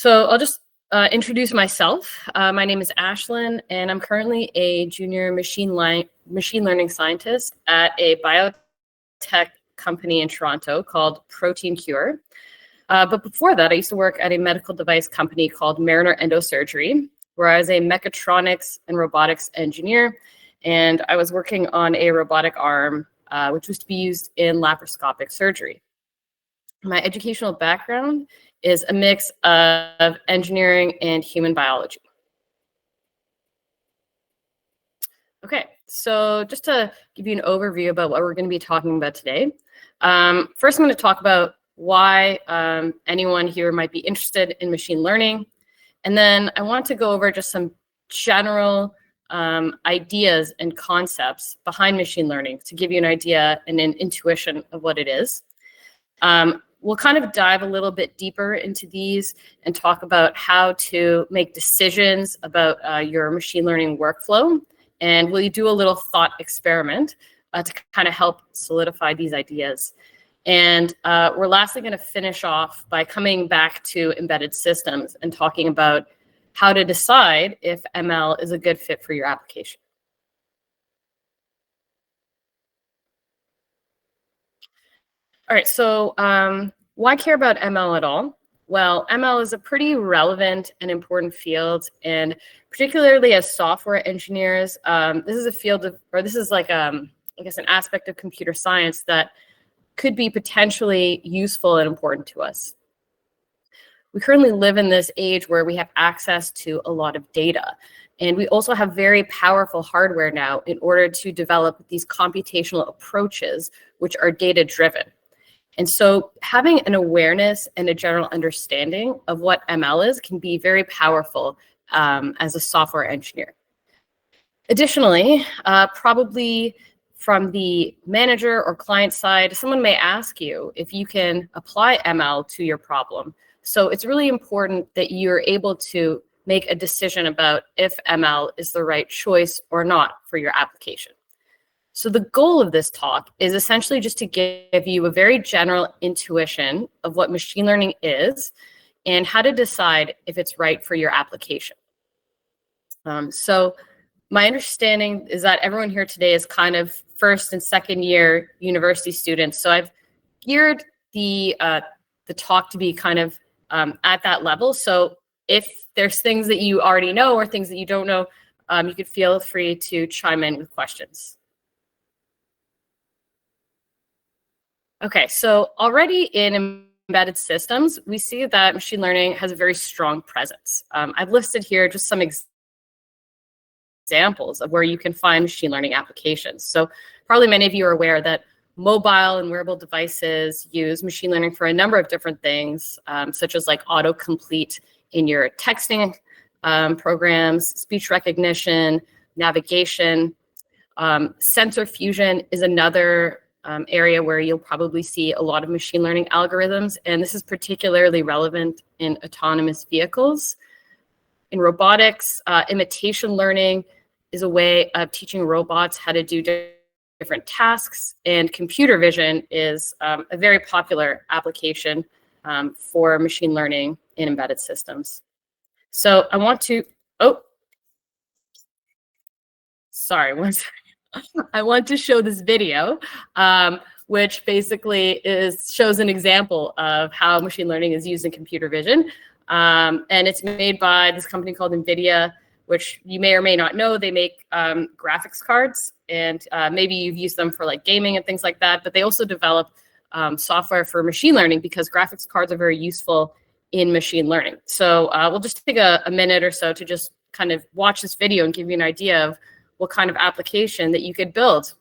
So I'll just introduce myself. My name is Ashlyn, and I'm currently a junior machine learning scientist at a biotech company in Toronto called Protein Cure. But before that, I used to work at a medical device company called Mariner Endosurgery, where I was a mechatronics and robotics engineer, and I was working on a robotic arm, which was to be used in laparoscopic surgery. My educational background is a mix of engineering and human biology. Okay, so just to give you an overview about what we're going to be talking about today. First, I'm going to talk about why anyone here might be interested in machine learning. And then I want to go over just some general ideas and concepts behind machine learning to give you an idea and an intuition of what it is. We'll kind of dive a little bit deeper into these and talk about how to make decisions about your machine learning workflow. And we'll do a little thought experiment to kind of help solidify these ideas. And we're lastly going to finish off by coming back to embedded systems and talking about how to decide if ML is a good fit for your application. All right, so why care about ML at all? Well, ML is a pretty relevant and important field, and particularly as software engineers, this is a field of, or this is like, I guess, an aspect of computer science that could be potentially useful and important to us. We currently live in this age where we have access to a lot of data, and we also have very powerful hardware now in order to develop these computational approaches, which are data-driven. And so having an awareness and a general understanding of what ML is can be very powerful as a software engineer. Additionally, probably from the manager or client side, someone may ask you if you can apply ML to your problem. So it's really important that you're able to make a decision about if ML is the right choice or not for your application. So the goal of this talk is essentially just to give you a very general intuition of what machine learning is and how to decide if it's right for your application. So my understanding is that everyone here today is kind of first and second year university students. So I've geared the talk to be kind of at that level. So if there's things that you already know or things that you don't know, you could feel free to chime in with questions. Okay, so already in embedded systems, we see that machine learning has a very strong presence. I've listed here just some examples of where you can find machine learning applications. So probably many of you are aware that mobile and wearable devices use machine learning for a number of different things, such as like autocomplete in your texting programs, speech recognition, navigation. Sensor fusion is another area where you'll probably see a lot of machine learning algorithms, and this is particularly relevant in autonomous vehicles. In robotics, imitation learning is a way of teaching robots how to do different tasks, and computer vision is a very popular application for machine learning in embedded systems. So I want to, sorry, one second. I want to show this video, which basically shows an example of how machine learning is used in computer vision. And it's made by this company called NVIDIA, which you may or may not know. They make graphics cards, and maybe you've used them for like gaming and things like that, but they also develop software for machine learning because graphics cards are very useful in machine learning. So we'll just take a minute or so to just kind of watch this video and give you an idea of what kind of application that you could build.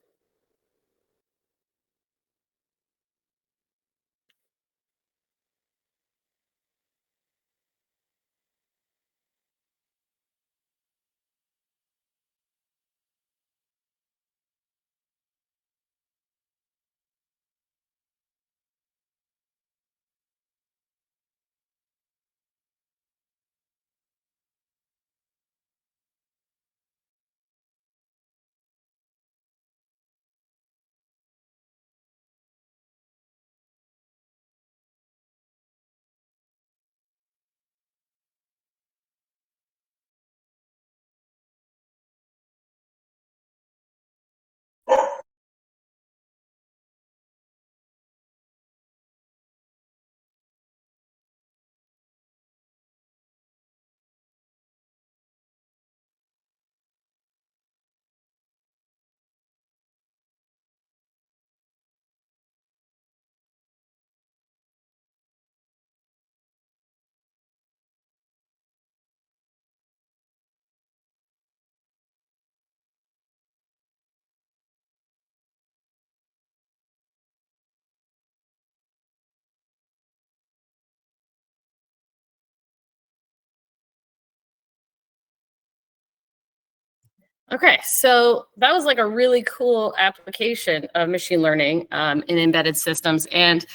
Okay, so that was like a really cool application of machine learning in embedded systems, and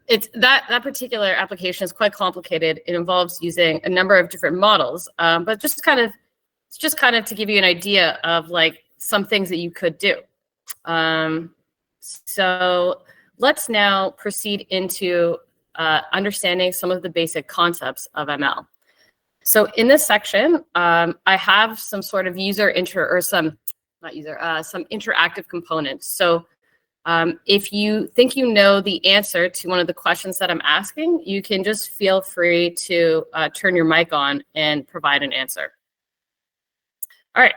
it's that particular application is quite complicated. It involves using a number of different models, but just kind of to give you an idea of like some things that you could do. So let's now proceed into understanding some of the basic concepts of ML. So in this section, I have some sort of some interactive components. So if you think you know the answer to one of the questions that I'm asking, you can just feel free to turn your mic on and provide an answer. All right,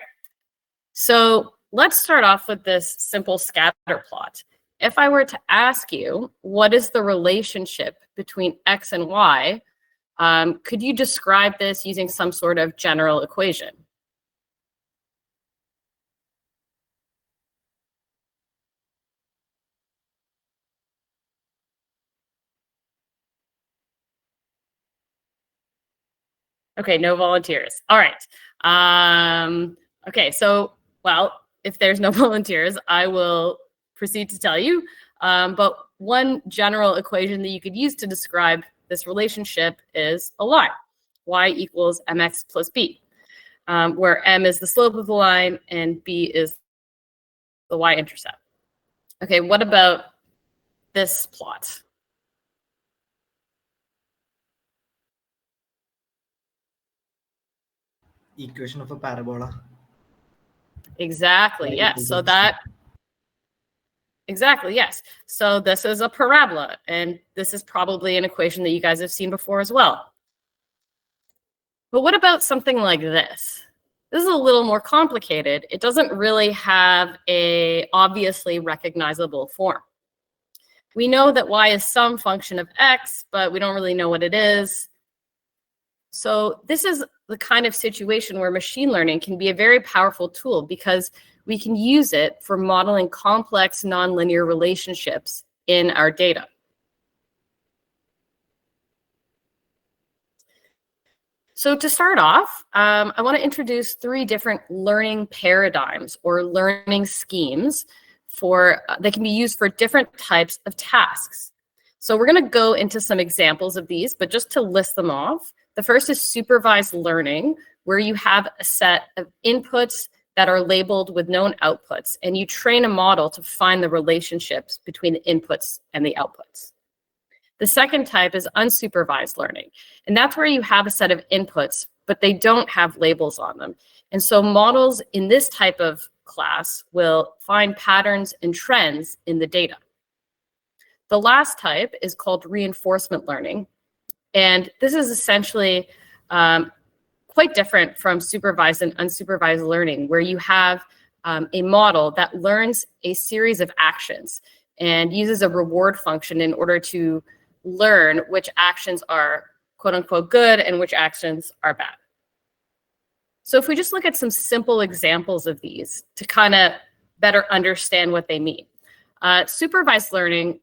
so let's start off with this simple scatter plot. If I were to ask you, what is the relationship between X and Y? Could you describe this using some sort of general equation? Okay, no volunteers. All right. Okay, so, well, if there's no volunteers, I will proceed to tell you. But one general equation that you could use to describe this relationship is a line. Y equals mx plus b, where m is the slope of the line and b is the y-intercept. Okay, what about this plot? Equation of a parabola. Exactly, yes. So that, exactly, yes. So this is a parabola, and this is probably an equation that you guys have seen before as well. But what about something like this? This is a little more complicated. It doesn't really have a obviously recognizable form. We know that y is some function of x, but we don't really know what it is. So this is the kind of situation where machine learning can be a very powerful tool because we can use it for modeling complex nonlinear relationships in our data. So to start off, I want to introduce 3 different learning paradigms or learning schemes that can be used for different types of tasks. So we're going to go into some examples of these, but just to list them off, the first is supervised learning, where you have a set of inputs that are labeled with known outputs, and you train a model to find the relationships between the inputs and the outputs. The second type is unsupervised learning, and that's where you have a set of inputs, but they don't have labels on them. And so models in this type of class will find patterns and trends in the data. The last type is called reinforcement learning, and this is essentially quite different from supervised and unsupervised learning, where you have a model that learns a series of actions and uses a reward function in order to learn which actions are quote unquote good and which actions are bad. So if we just look at some simple examples of these to kind of better understand what they mean. Supervised learning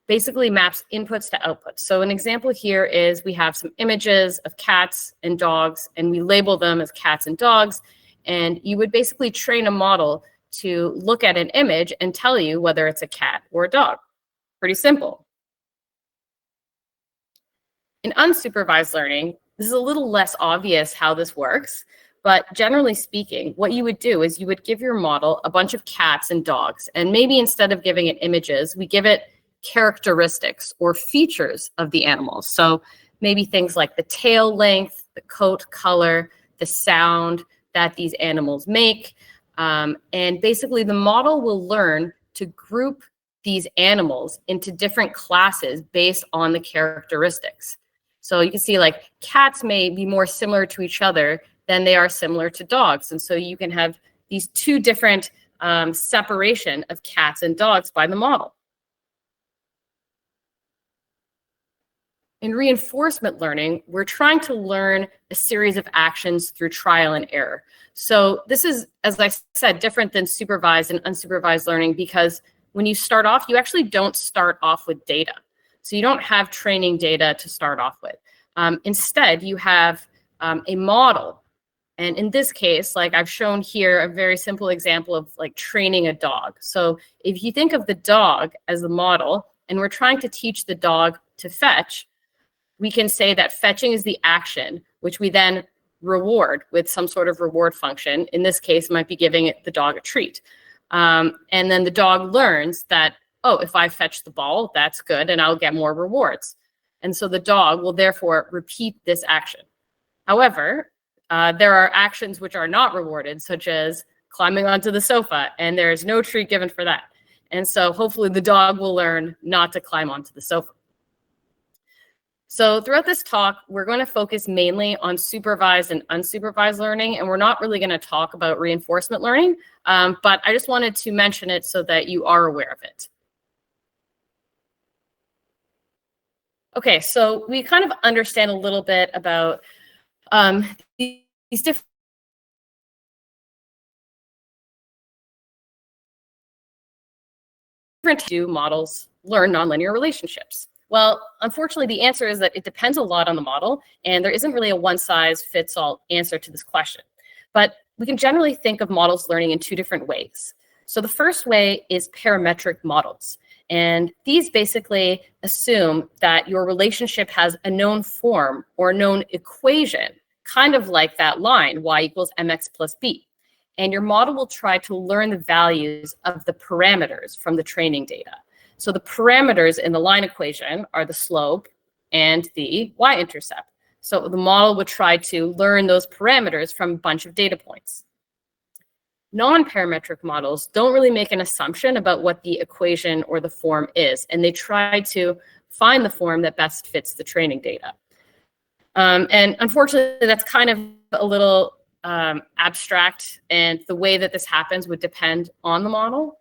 basically maps inputs to outputs. So an example here is we have some images of cats and dogs, and we label them as cats and dogs. And you would basically train a model to look at an image and tell you whether it's a cat or a dog. Pretty simple. In unsupervised learning, this is a little less obvious how this works, but generally speaking, what you would do is you would give your model a bunch of cats and dogs, and maybe instead of giving it images, we give it characteristics or features of the animals. So maybe things like the tail length, the coat color, the sound that these animals make. And basically the model will learn to group these animals into different classes based on the characteristics. So you can see like cats may be more similar to each other than they are similar to dogs. And so you can have these 2 different separation of cats and dogs by the model. In reinforcement learning, we're trying to learn a series of actions through trial and error. So this is, as I said, different than supervised and unsupervised learning because when you start off, you actually don't start off with data. So you don't have training data to start off with. Instead, you have a model And in this case, like I've shown here, a very simple example of like training a dog. So if you think of the dog as the model, and we're trying to teach the dog to fetch, we can say that fetching is the action, which we then reward with some sort of reward function. In this case, might be giving the dog a treat. And then the dog learns that, oh, if I fetch the ball, that's good, and I'll get more rewards. And so the dog will therefore repeat this action. However, there are actions which are not rewarded, such as climbing onto the sofa, and there is no treat given for that. And so hopefully the dog will learn not to climb onto the sofa. So throughout this talk, we're going to focus mainly on supervised and unsupervised learning, and we're not really going to talk about reinforcement learning, but I just wanted to mention it so that you are aware of it. Okay, so we kind of understand a little bit about these different models learn nonlinear relationships. Well, unfortunately, the answer is that it depends a lot on the model, and there isn't really a one-size-fits-all answer to this question. But we can generally think of models learning in two different ways. So the first way is parametric models. And these basically assume that your relationship has a known form or a known equation, kind of like that line, y equals mx plus b. And your model will try to learn the values of the parameters from the training data. So the parameters in the line equation are the slope and the y-intercept. So the model would try to learn those parameters from a bunch of data points. Non-parametric models don't really make an assumption about what the equation or the form is, and they try to find the form that best fits the training data. And unfortunately, that's kind of a little abstract, and the way that this happens would depend on the model.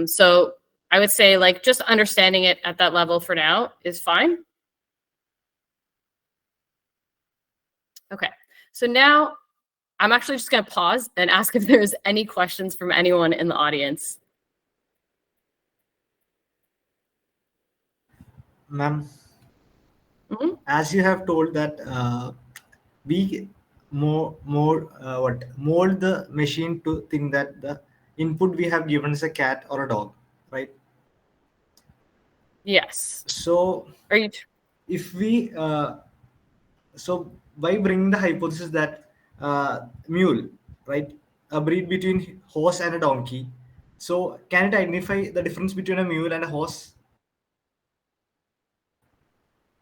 So I would say like just understanding it at that level for now is fine. Okay, so now I'm actually just going to pause and ask if there's any questions from anyone in the audience. Ma'am, as you have told that we mold the machine to think that the input we have given is a cat or a dog, right? Yes. So Are you? if we so by bringing the hypothesis that mule, right, a breed between horse and a donkey, so can it identify the difference between a mule and a horse?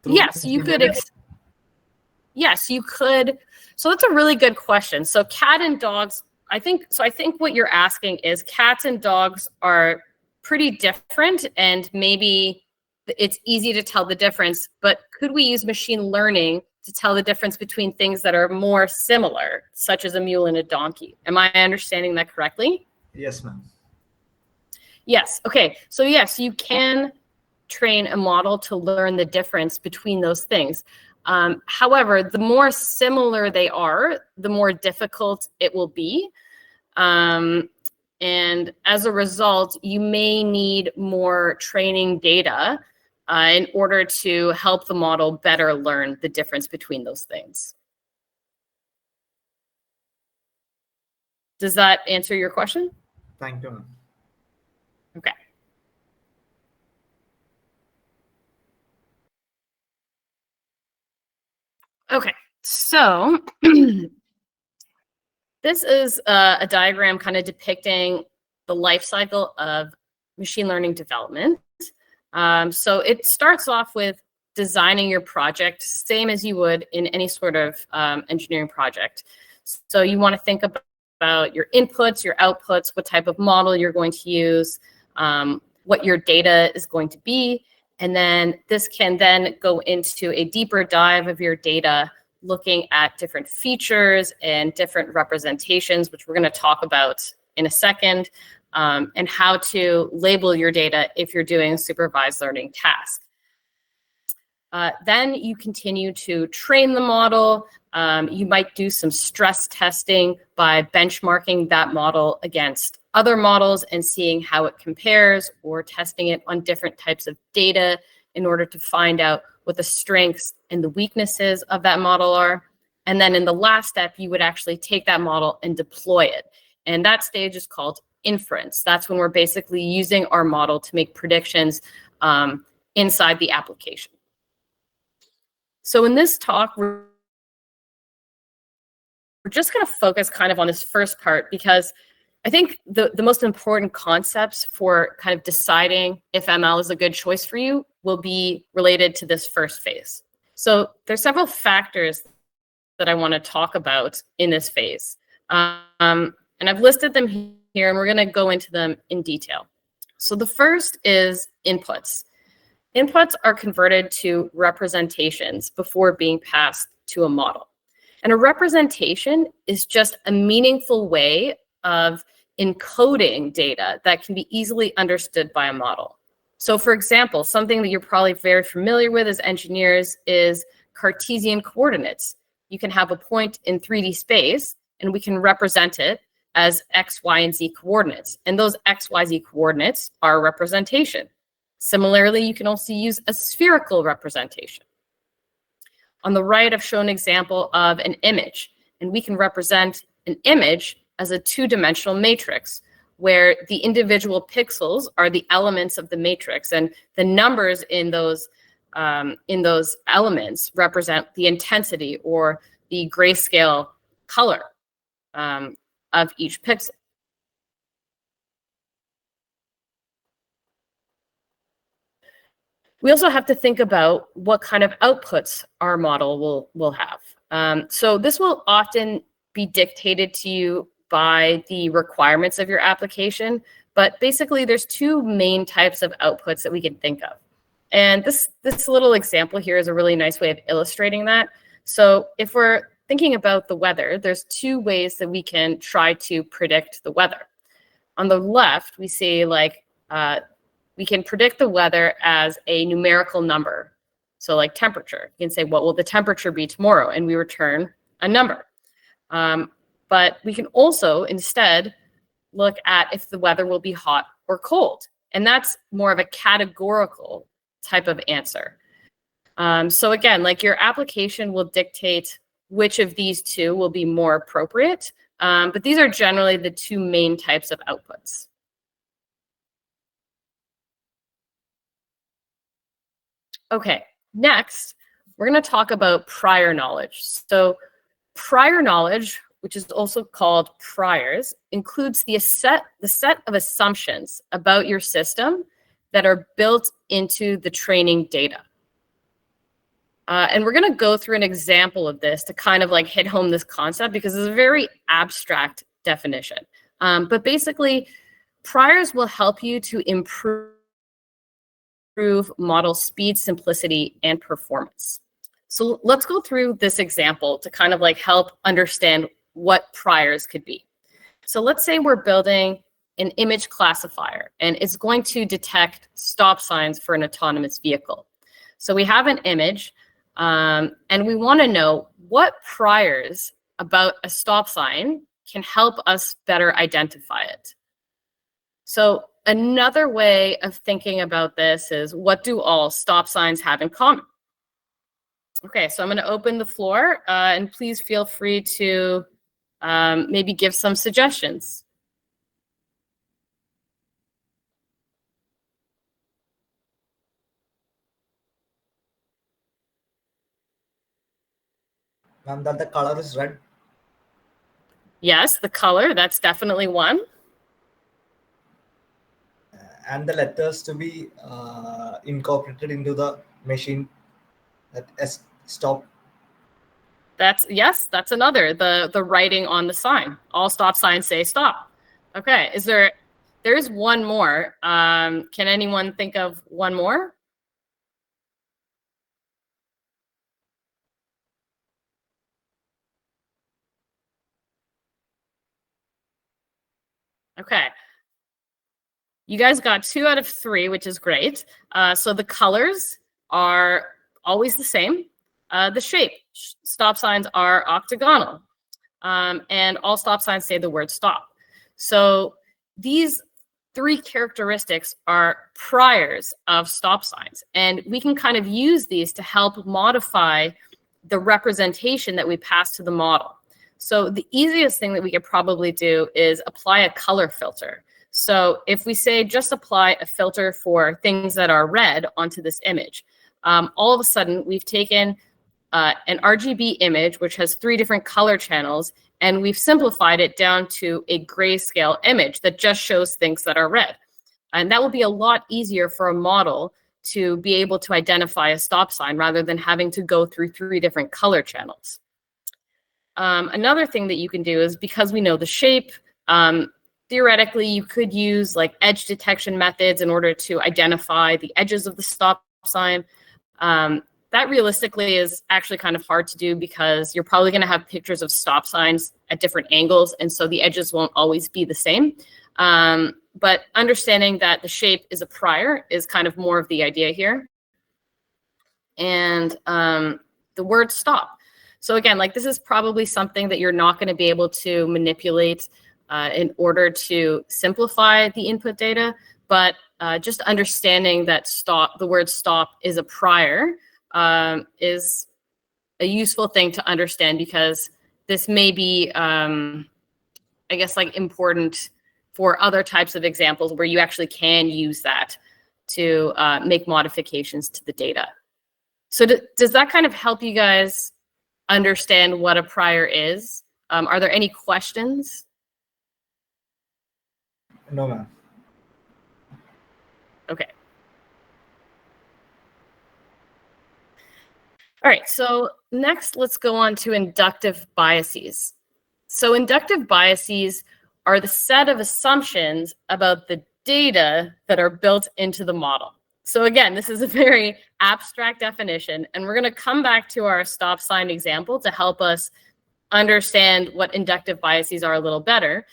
Yes, you could. Yes, you could. So that's a really good question. So cat and dogs, I think what you're asking is cats and dogs are pretty different, and maybe it's easy to tell the difference, but could we use machine learning to tell the difference between things that are more similar, such as a mule and a donkey? Am I understanding that correctly? Yes, ma'am. Yes. Okay. So yes, you can train a model to learn the difference between those things. However, the more similar they are, the more difficult it will be. And as a result, you may need more training data in order to help the model better learn the difference between those things. Does that answer your question? Thank you, ma'am. Okay. Okay, so this is a diagram kind of depicting the life cycle of machine learning development. So it starts off with designing your project, same as you would in any sort of engineering project. So you want to think about your inputs, your outputs, what type of model you're going to use, what your data is going to be. And then this can then go into a deeper dive of your data, looking at different features and different representations, which we're going to talk about in a second, and how to label your data if you're doing a supervised learning task. Then you continue to train the model. You might do some stress testing by benchmarking that model against other models and seeing how it compares, or testing it on different types of data in order to find out what the strengths and the weaknesses of that model are. And then in the last step, you would actually take that model and deploy it. And that stage is called inference. That's when we're basically using our model to make predictions inside the application. So in this talk, we're just going to focus kind of on this first part, because I think the most important concepts for kind of deciding if ML is a good choice for you will be related to this first phase. So there's several factors that I want to talk about in this phase. And I've listed them here, and we're going to go into them in detail. So the first is inputs. Inputs are converted to representations before being passed to a model. And a representation is just a meaningful way of encoding data that can be easily understood by a model. So for example, something that you're probably very familiar with as engineers is Cartesian coordinates. You can have a point in 3D space, and we can represent it as X, Y, and Z coordinates. And those X, Y, Z coordinates are a representation. Similarly, you can also use a spherical representation. On the right, I've shown an example of an image, and we can represent an image as a two-dimensional matrix, where the individual pixels are the elements of the matrix, and the numbers in those elements represent the intensity or the grayscale color of each pixel. We also have to think about what kind of outputs our model will have. So this will often be dictated to you by the requirements of your application, but basically there's two main types of outputs that we can think of. And this little example here is a really nice way of illustrating that. So if we're thinking about the weather, there's two ways that we can try to predict the weather. On the left, we see we can predict the weather as a numerical number. So like temperature, you can say, what will the temperature be tomorrow? And we return a number. But we can also instead look at if the weather will be hot or cold. And that's more of a categorical type of answer. So again, like your application will dictate which of these two will be more appropriate. But these are generally the two main types of outputs. Okay, next, we're going to talk about prior knowledge. So prior knowledge, which is also called priors, includes the set of assumptions about your system that are built into the training data. And we're going to go through an example of this to kind of like hit home this concept, because it's a very abstract definition. But basically, priors will help you to improve model speed, simplicity, and performance. So let's go through this example to kind of like help understand what priors could be. So let's say we're building an image classifier, and it's going to detect stop signs for an autonomous vehicle. So we have an image, and we want to know what priors about a stop sign can help us better identify it. So another way of thinking about this is, what do all stop signs have in common? Okay, so I'm going to open the floor, and please feel free to maybe give some suggestions. Ma'am, that the color is red. Yes, the color, that's definitely one. And the letters to be incorporated into the machine, that S stop. Yes, that's another. The writing on the sign. All stop signs say stop. Okay, there's one more. Can anyone think of one more? Okay. You guys got 2 out of 3, which is great. So the colors are always the same. The shape, stop signs are octagonal. And all stop signs say the word stop. So these 3 characteristics are priors of stop signs. And we can kind of use these to help modify the representation that we pass to the model. So the easiest thing that we could probably do is apply a color filter. So if we say just apply a filter for things that are red onto this image, all of a sudden we've taken an RGB image, which has 3 different color channels, and we've simplified it down to a grayscale image that just shows things that are red. And that will be a lot easier for a model to be able to identify a stop sign rather than having to go through 3 different color channels. Another thing that you can do is, because we know the shape, theoretically, you could use like edge detection methods in order to identify the edges of the stop sign. That realistically is actually kind of hard to do because you're probably going to have pictures of stop signs at different angles, and so the edges won't always be the same. But understanding that the shape is a prior is kind of more of the idea here. And the word stop. So again, like this is probably something that you're not going to be able to manipulate in order to simplify the input data, but just understanding that the word stop is a prior is a useful thing to understand, because this may be, I guess, like important for other types of examples where you actually can use that to make modifications to the data. So does that kind of help you guys understand what a prior is? Are there any questions? No, ma'am. Okay. All right, so next let's go on to inductive biases. So inductive biases are the set of assumptions about the data that are built into the model. So again, this is a very abstract definition, and we're going to come back to our stop sign example to help us understand what inductive biases are a little better.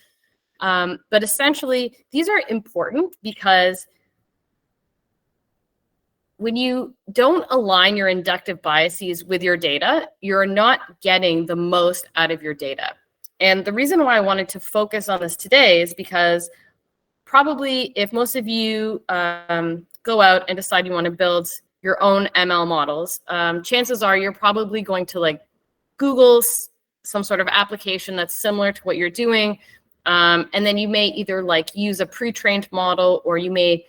But essentially, these are important because when you don't align your inductive biases with your data, you're not getting the most out of your data. And the reason why I wanted to focus on this today is because probably if most of you go out and decide you want to build your own ML models, chances are you're probably going to like Google some sort of application that's similar to what you're doing. And then you may either like use a pre-trained model, or you may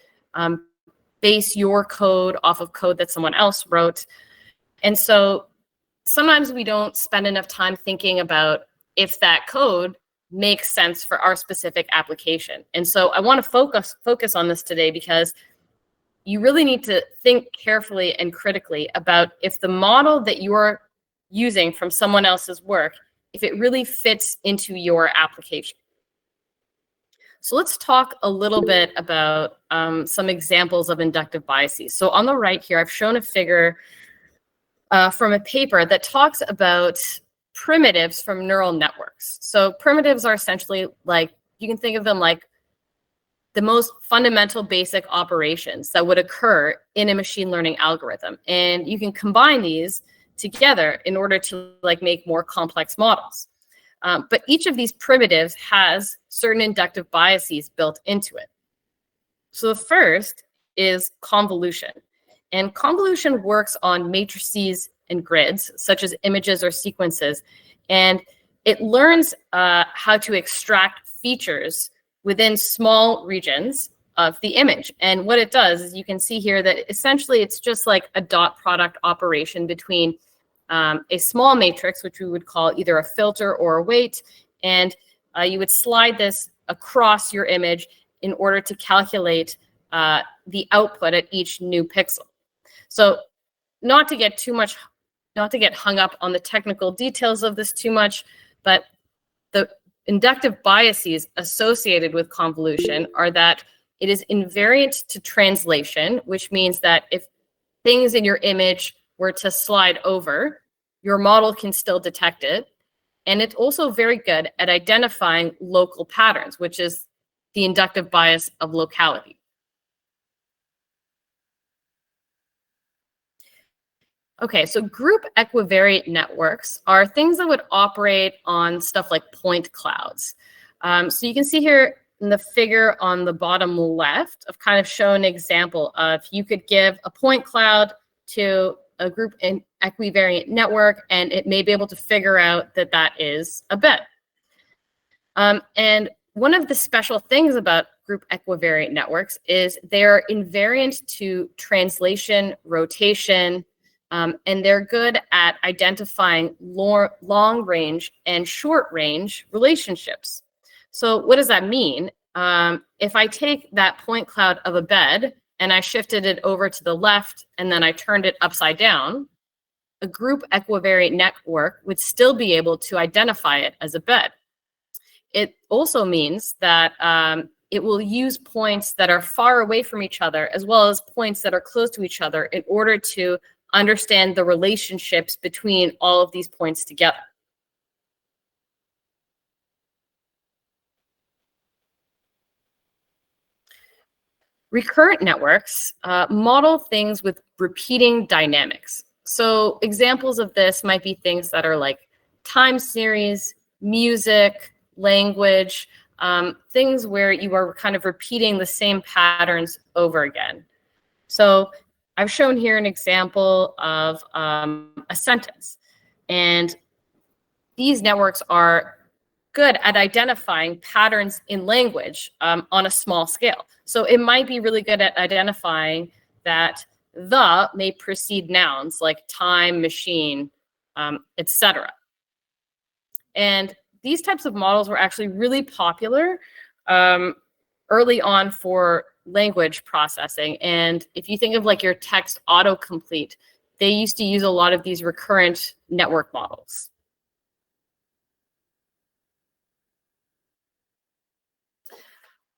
base your code off of code that someone else wrote. And so sometimes we don't spend enough time thinking about if that code makes sense for our specific application. And so I want to focus on this today, because you really need to think carefully and critically about if the model that you're using from someone else's work, if it really fits into your application. So let's talk a little bit about some examples of inductive biases. So on the right here, I've shown a figure from a paper that talks about primitives from neural networks. So primitives are essentially like, you can think of them like the most fundamental basic operations that would occur in a machine learning algorithm. And you can combine these together in order to like make more complex models. But each of these primitives has certain inductive biases built into it. So the first is convolution. And convolution works on matrices and grids, such as images or sequences. And it learns how to extract features within small regions of the image. And what it does is, you can see here that essentially it's just like a dot product operation between a small matrix, which we would call either a filter or a weight, and you would slide this across your image in order to calculate the output at each new pixel. So not to get hung up on the technical details of this too much, but the inductive biases associated with convolution are that it is invariant to translation, which means that if things in your image were to slide over, your model can still detect it. And it's also very good at identifying local patterns, which is the inductive bias of locality. Okay, so group equivariate networks are things that would operate on stuff like point clouds. So you can see here in the figure on the bottom left, I've kind of shown an example of, you could give a point cloud to a group equivariant network, and it may be able to figure out that that is a bed. And one of the special things about group equivariant networks is they're invariant to translation, rotation, and they're good at identifying long range and short range relationships. So what does that mean? If I take that point cloud of a bed and I shifted it over to the left and then I turned it upside down, a group equivariant network would still be able to identify it as a bed. It also means that it will use points that are far away from each other as well as points that are close to each other in order to understand the relationships between all of these points together. Recurrent networks model things with repeating dynamics. So examples of this might be things that are like time series, music, language, things where you are kind of repeating the same patterns over again. So I've shown here an example of a sentence, and these networks are good at identifying patterns in language on a small scale. So it might be really good at identifying that the may precede nouns like time, machine, etc. And these types of models were actually really popular early on for language processing. And if you think of like your text autocomplete, they used to use a lot of these recurrent network models.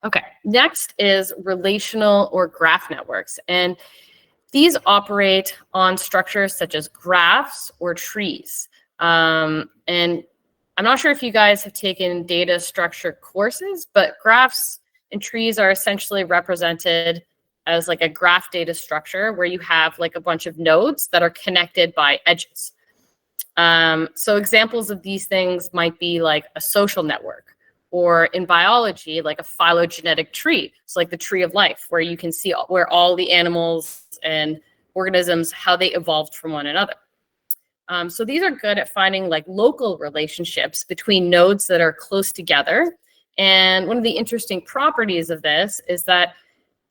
Okay, next is relational or graph networks. And these operate on structures such as graphs or trees. And I'm not sure if you guys have taken data structure courses, but graphs and trees are essentially represented as like a graph data structure where you have like a bunch of nodes that are connected by edges. So examples of these things might be like a social network, or in biology, like a phylogenetic tree. It's like the tree of life, where you can see where all the animals and organisms, how they evolved from one another. So these are good at finding like local relationships between nodes that are close together. And one of the interesting properties of this is that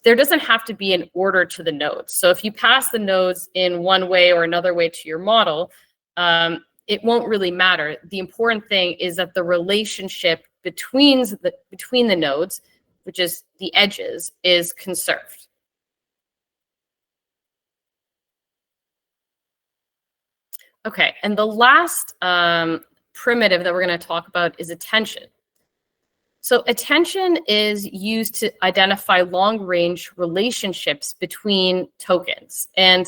there doesn't have to be an order to the nodes. So if you pass the nodes in one way or another way to your model, it won't really matter. The important thing is that the relationship between the nodes, which is the edges, is conserved. Okay, and the last primitive that we're going to talk about is attention. So attention is used to identify long-range relationships between tokens. And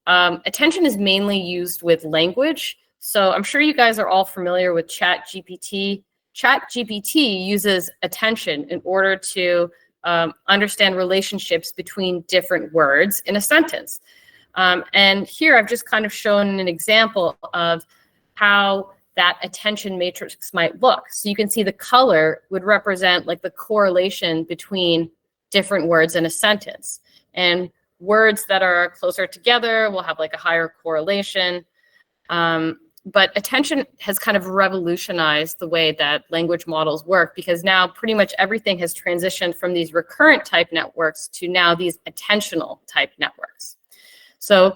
attention is mainly used with language. So I'm sure you guys are all familiar with ChatGPT. ChatGPT uses attention in order to understand relationships between different words in a sentence. And here I've just kind of shown an example of how that attention matrix might look. So you can see the color would represent like the correlation between different words in a sentence. And words that are closer together will have like a higher correlation. But attention has kind of revolutionized the way that language models work, because now pretty much everything has transitioned from these recurrent type networks to now these attentional type networks. So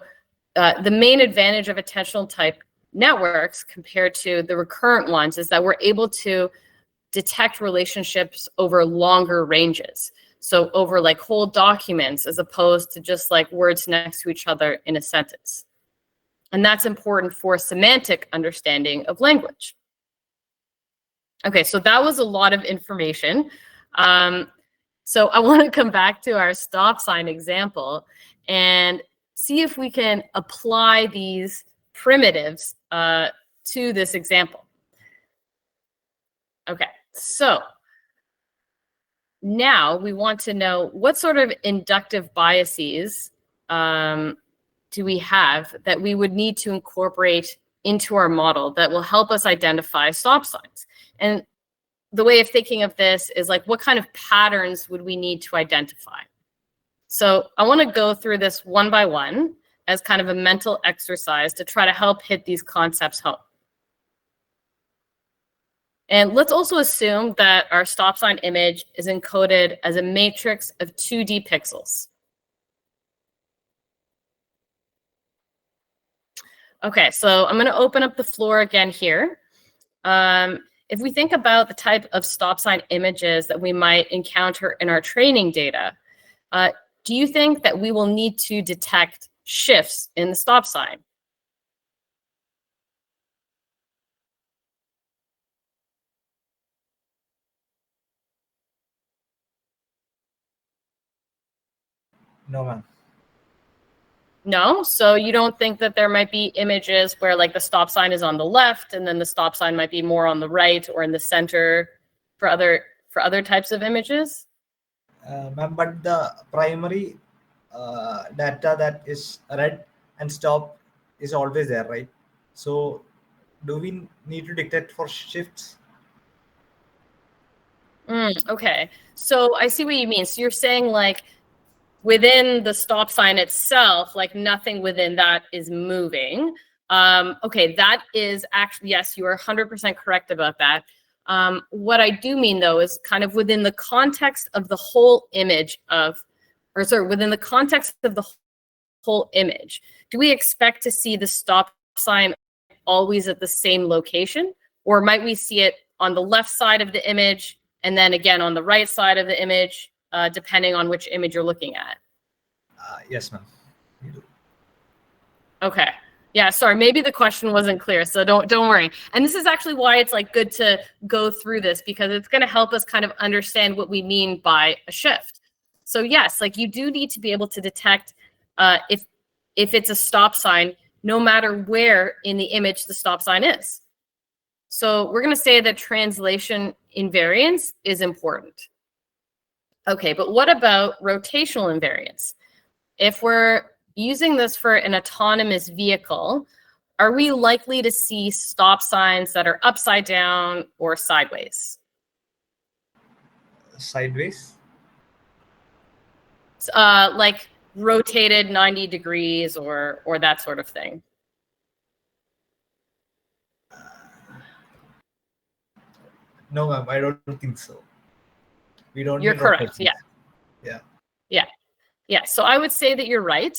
the main advantage of attentional type networks compared to the recurrent ones is that we're able to detect relationships over longer ranges. So over like whole documents, as opposed to just like words next to each other in a sentence. And that's important for semantic understanding of language. Okay, so that was a lot of information. So I want to come back to our stop sign example and see if we can apply these primitives to this example. Okay, so now we want to know what sort of inductive biases do we have that we would need to incorporate into our model that will help us identify stop signs. And the way of thinking of this is like, what kind of patterns would we need to identify? So I want to go through this one by one as kind of a mental exercise to try to help hit these concepts home. And let's also assume that our stop sign image is encoded as a matrix of 2D pixels. Okay, so I'm going to open up the floor again here. If we think about the type of stop sign images that we might encounter in our training data, do you think that we will need to detect shifts in the stop sign? No, ma'am. No? So you don't think that there might be images where like the stop sign is on the left and then the stop sign might be more on the right or in the center for other types of images? Ma'am, but the primary data that is red and stop is always there, right? So do we need to detect for shifts? Okay. So I see what you mean. So you're saying like within the stop sign itself, like nothing within that is moving. Okay, that is actually, yes, you are 100% correct about that. What I do mean though is kind of within the context of the whole image of, or sorry, within the context of the whole image, do we expect to see the stop sign always at the same location? Or might we see it on the left side of the image and then again on the right side of the image, depending on which image you're looking at? Yes, ma'am. We do. Okay. Yeah, sorry, maybe the question wasn't clear, so don't worry. And this is actually why it's like good to go through this, because it's going to help us kind of understand what we mean by a shift. So yes, like you do need to be able to detect if it's a stop sign, no matter where in the image the stop sign is. So we're going to say that translation invariance is important. Okay, but what about rotational invariance? If we're using this for an autonomous vehicle, are we likely to see stop signs that are upside down or sideways? Sideways? Like rotated 90 degrees or that sort of thing. No, ma'am, I don't think so. We don't You're need correct. rotations. Yeah. Yeah. Yeah. So I would say that you're right.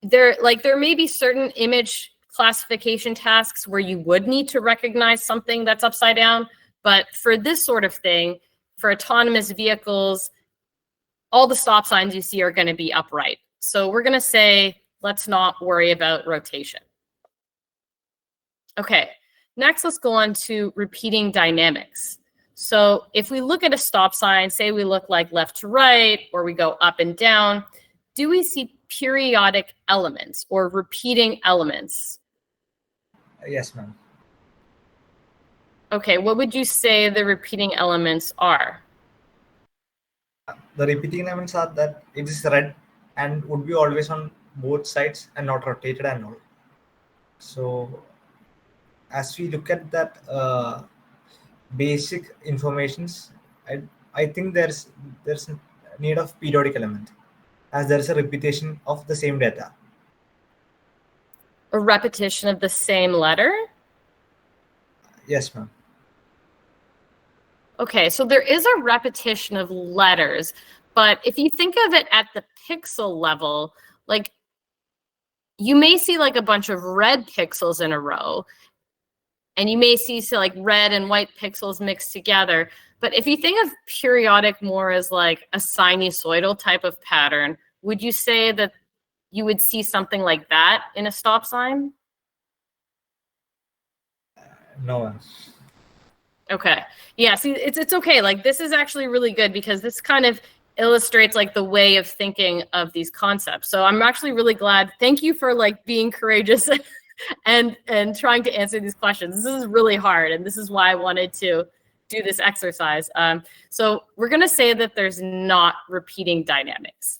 There may be certain image classification tasks where you would need to recognize something that's upside down, but for this sort of thing, for autonomous vehicles, all the stop signs you see are going to be upright. So we're going to say, let's not worry about rotation. Okay, next let's go on to repeating dynamics. So if we look at a stop sign, say we look like left to right, or we go up and down, do we see periodic elements or repeating elements? Yes, ma'am. Okay, what would you say the repeating elements are? The repeating elements are that it is red and would be always on both sides and not rotated and all. So as we look at that basic informations, I think there's need of periodic element, as there is a repetition of the same data. A repetition of the same letter? Yes, ma'am. Okay, so there is a repetition of letters, but if you think of it at the pixel level, like you may see like a bunch of red pixels in a row, and you may see like red and white pixels mixed together. But if you think of periodic more as like a sinusoidal type of pattern, would you say that you would see something like that in a stop sign? No, ma'am. Okay. Yeah, see, it's okay. Like this is actually really good because this kind of illustrates like the way of thinking of these concepts. So I'm actually really glad. Thank you for like being courageous and trying to answer these questions. This is really hard, and this is why I wanted to do this exercise. So we're going to say that there's not repeating dynamics.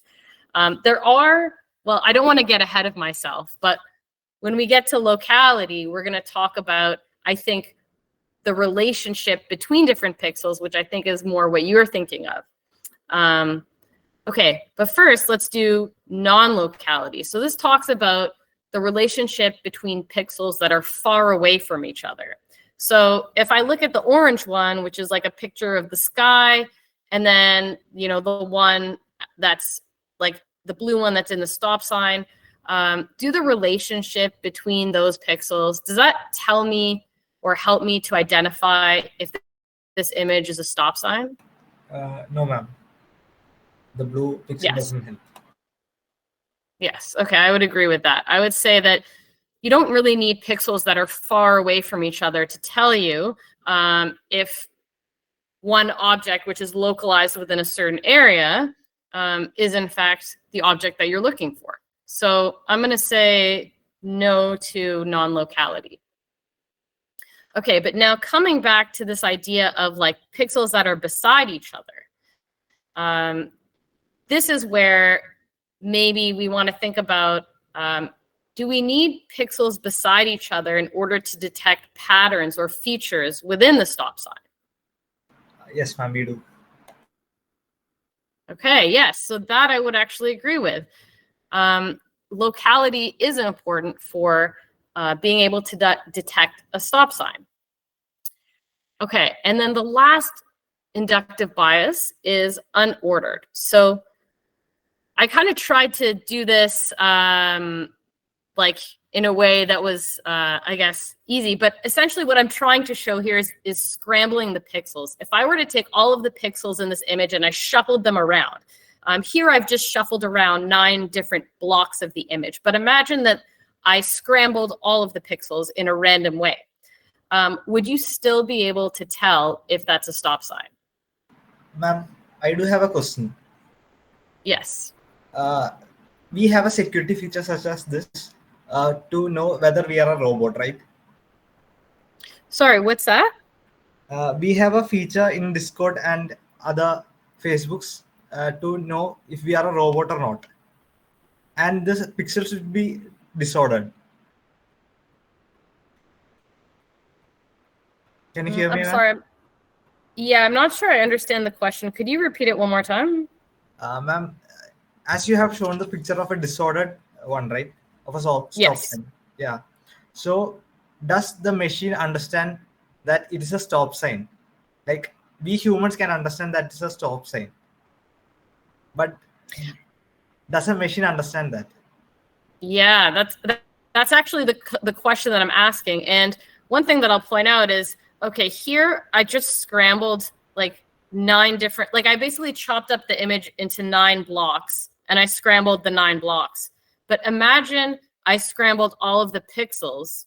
There are, well, I don't want to get ahead of myself, but when we get to locality, we're going to talk about, I think, the relationship between different pixels, which I think is more what you're thinking of. Okay, but first let's do non-locality. So this talks about the relationship between pixels that are far away from each other. So if I look at the orange one, which is like a picture of the sky, and then, the one that's like the blue one that's in the stop sign, do the relationship between those pixels, does that tell me or help me to identify if this image is a stop sign? No, ma'am. The blue pixel Yes. doesn't help. Yes. Okay, I would agree with that. I would say that you don't really need pixels that are far away from each other to tell you if one object, which is localized within a certain area, is in fact the object that you're looking for. So I'm going to say no to non-locality. Okay, but now coming back to this idea of like pixels that are beside each other, this is where maybe we want to think about, do we need pixels beside each other in order to detect patterns or features within the stop sign? Yes, ma'am, we do. Okay, yes, so that I would actually agree with. Locality is important for being able to detect a stop sign. Okay, and then the last inductive bias is unordered. So I kind of tried to do this like in a way that was, I guess, easy. But essentially what I'm trying to show here is scrambling the pixels. If I were to take all of the pixels in this image and I shuffled them around, here I've just shuffled around 9 different blocks of the image. But imagine that I scrambled all of the pixels in a random way. Would you still be able to tell if that's a stop sign? Ma'am, I do have a question. Yes. We have a security feature such as this to know whether we are a robot, right? Sorry, what's that? We have a feature in Discord and other Facebooks to know if we are a robot or not. And this pixel should be disordered. Can you hear me, I'm ma'am? sorry. Yeah, I'm not sure I understand the question. Could you repeat it one more time? Ma'am, as you have shown the picture of a disordered one, right? Of a stop Yes. sign. Yeah. So does the machine understand that it is a stop sign? Like we humans can understand that it's a stop sign. But does a machine understand that? Yeah, that's actually the question that I'm asking. And one thing that I'll point out is, okay, here I just scrambled like 9 different, like I basically chopped up the image into 9 blocks and I scrambled the 9 blocks. But imagine I scrambled all of the pixels.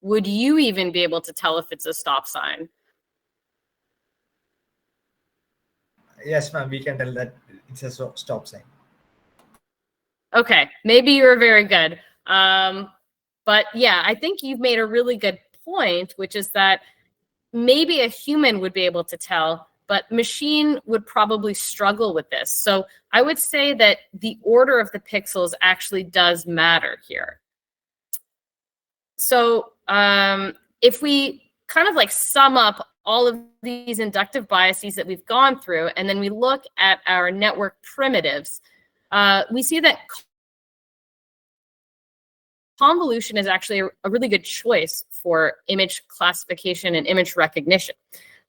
Would you even be able to tell if it's a stop sign? Yes, ma'am. We can tell that it's a stop sign. Okay, maybe you're very good. But yeah, I think you've made a really good point, which is that maybe a human would be able to tell, but machine would probably struggle with this. So I would say that the order of the pixels actually does matter here. So if we kind of like sum up all of these inductive biases that we've gone through, and then we look at our network primitives, we see that convolution is actually a really good choice for image classification and image recognition.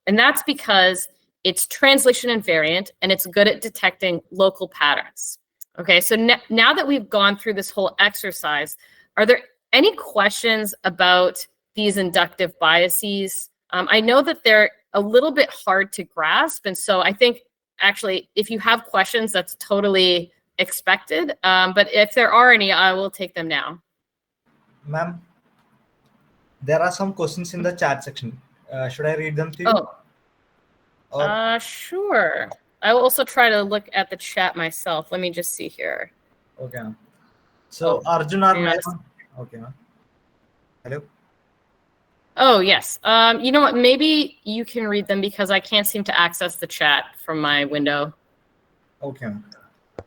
And that's because it's translation invariant and it's good at detecting local patterns. Okay, so now that we've gone through this whole exercise, are there any questions about these inductive biases? I know that they're a little bit hard to grasp. And so I think actually, if you have questions, that's totally expected. But if there are any, I will take them now. Ma'am, there are some questions in the chat section. Should I read them to you? Oh, sure. I will also try to look at the chat myself. Let me just see here. Okay. So Arjun or Menon. Okay. Hello. Oh, yes. You know what? Maybe you can read them because I can't seem to access the chat from my window. Okay.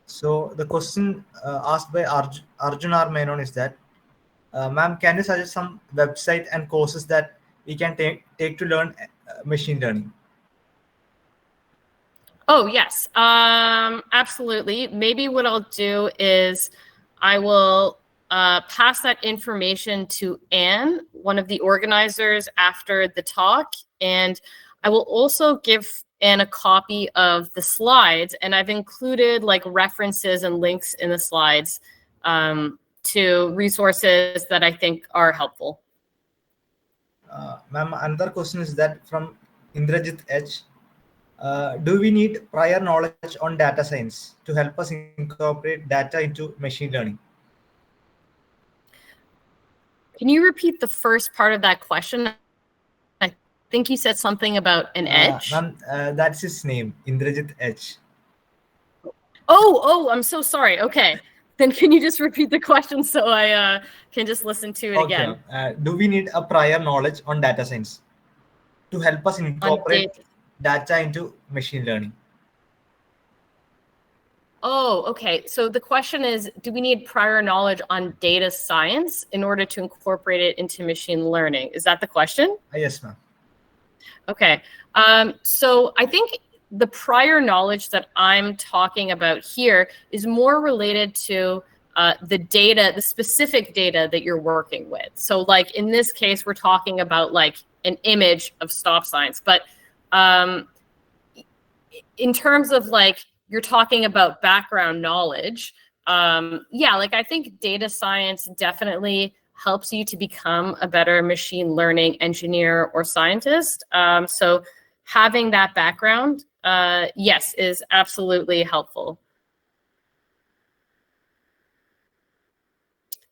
So the question asked by Arjun or Menon is that, ma'am, can you suggest some website and courses that we can take to learn machine learning? Oh, yes, absolutely. Maybe what I'll do is I will pass that information to Anne, one of the organizers, after the talk. And I will also give Anne a copy of the slides. And I've included like references and links in the slides to resources that I think are helpful. Ma'am, another question is that from Indrajit H. Do we need prior knowledge on data science to help us incorporate data into machine learning? Can you repeat the first part of that question? I think you said something about an edge. Ma'am, that's his name, Indrajit H. Oh, I'm so sorry. Okay. Then can you just repeat the question so I can just listen to it again? Do we need a prior knowledge on data science to help us incorporate data into machine learning? Oh, okay. So the question is, do we need prior knowledge on data science in order to incorporate it into machine learning? Is that the question? Yes, ma'am. Okay. So I think the prior knowledge that I'm talking about here is more related to the data, the specific data that you're working with. So like in this case, we're talking about like an image of stop signs. But in terms of like, you're talking about background knowledge, yeah, like I think data science definitely helps you to become a better machine learning engineer or scientist. So having that background, yes, is absolutely helpful.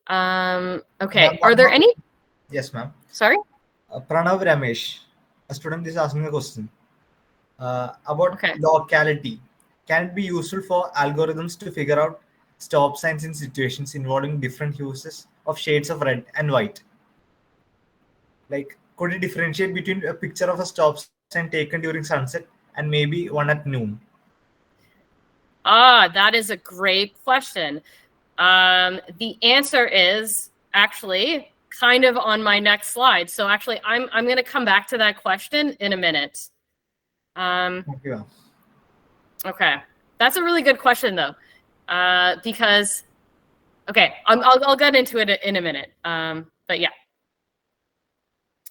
Okay, are there any? Yes, ma'am. Sorry? Pranav Ramesh, a student, is asking a question about locality. Can it be useful for algorithms to figure out stop signs in situations involving different hues of shades of red and white? Like, could it differentiate between a picture of a stop sign taken during sunset and maybe one at noon? That is a great question. The answer is actually kind of on my next slide. So actually, I'm going to come back to that question in a minute. Thank you. Okay, that's a really good question though, because okay, I'll get into it in a minute. But yeah.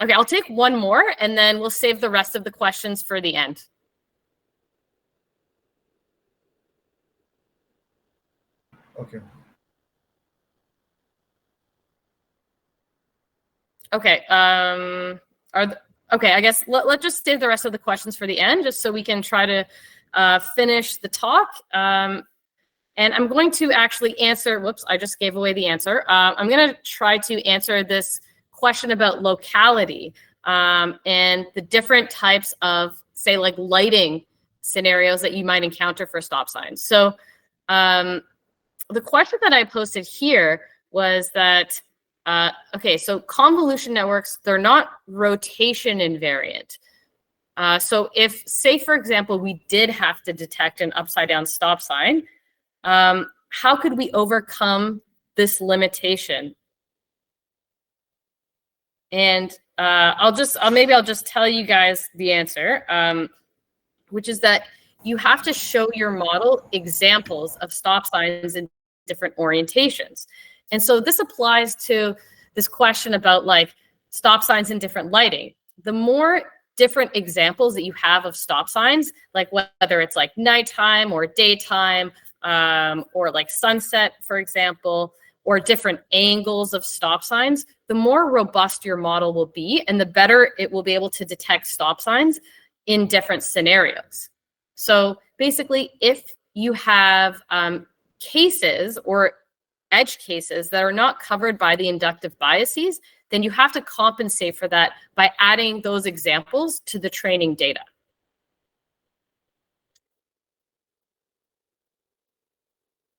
Okay, I'll take one more and then we'll save the rest of the questions for the end. Okay. Okay. Okay, I guess let's just save the rest of the questions for the end, just so we can try to finish the talk. And I'm going to actually answer, whoops, I just gave away the answer. I'm going to try to answer this question about locality and the different types of, say, like lighting scenarios that you might encounter for stop signs. So the question that I posted here was that, okay, so convolution networks, they're not rotation invariant. So if, say, for example, we did have to detect an upside down stop sign, how could we overcome this limitation? And maybe I'll just tell you guys the answer, which is that you have to show your model examples of stop signs in different orientations. And so this applies to this question about like stop signs in different lighting. The more different examples that you have of stop signs, like whether it's like nighttime or daytime, or like sunset, for example, or different angles of stop signs, the more robust your model will be and the better it will be able to detect stop signs in different scenarios. So basically, if you have cases or edge cases that are not covered by the inductive biases, then you have to compensate for that by adding those examples to the training data.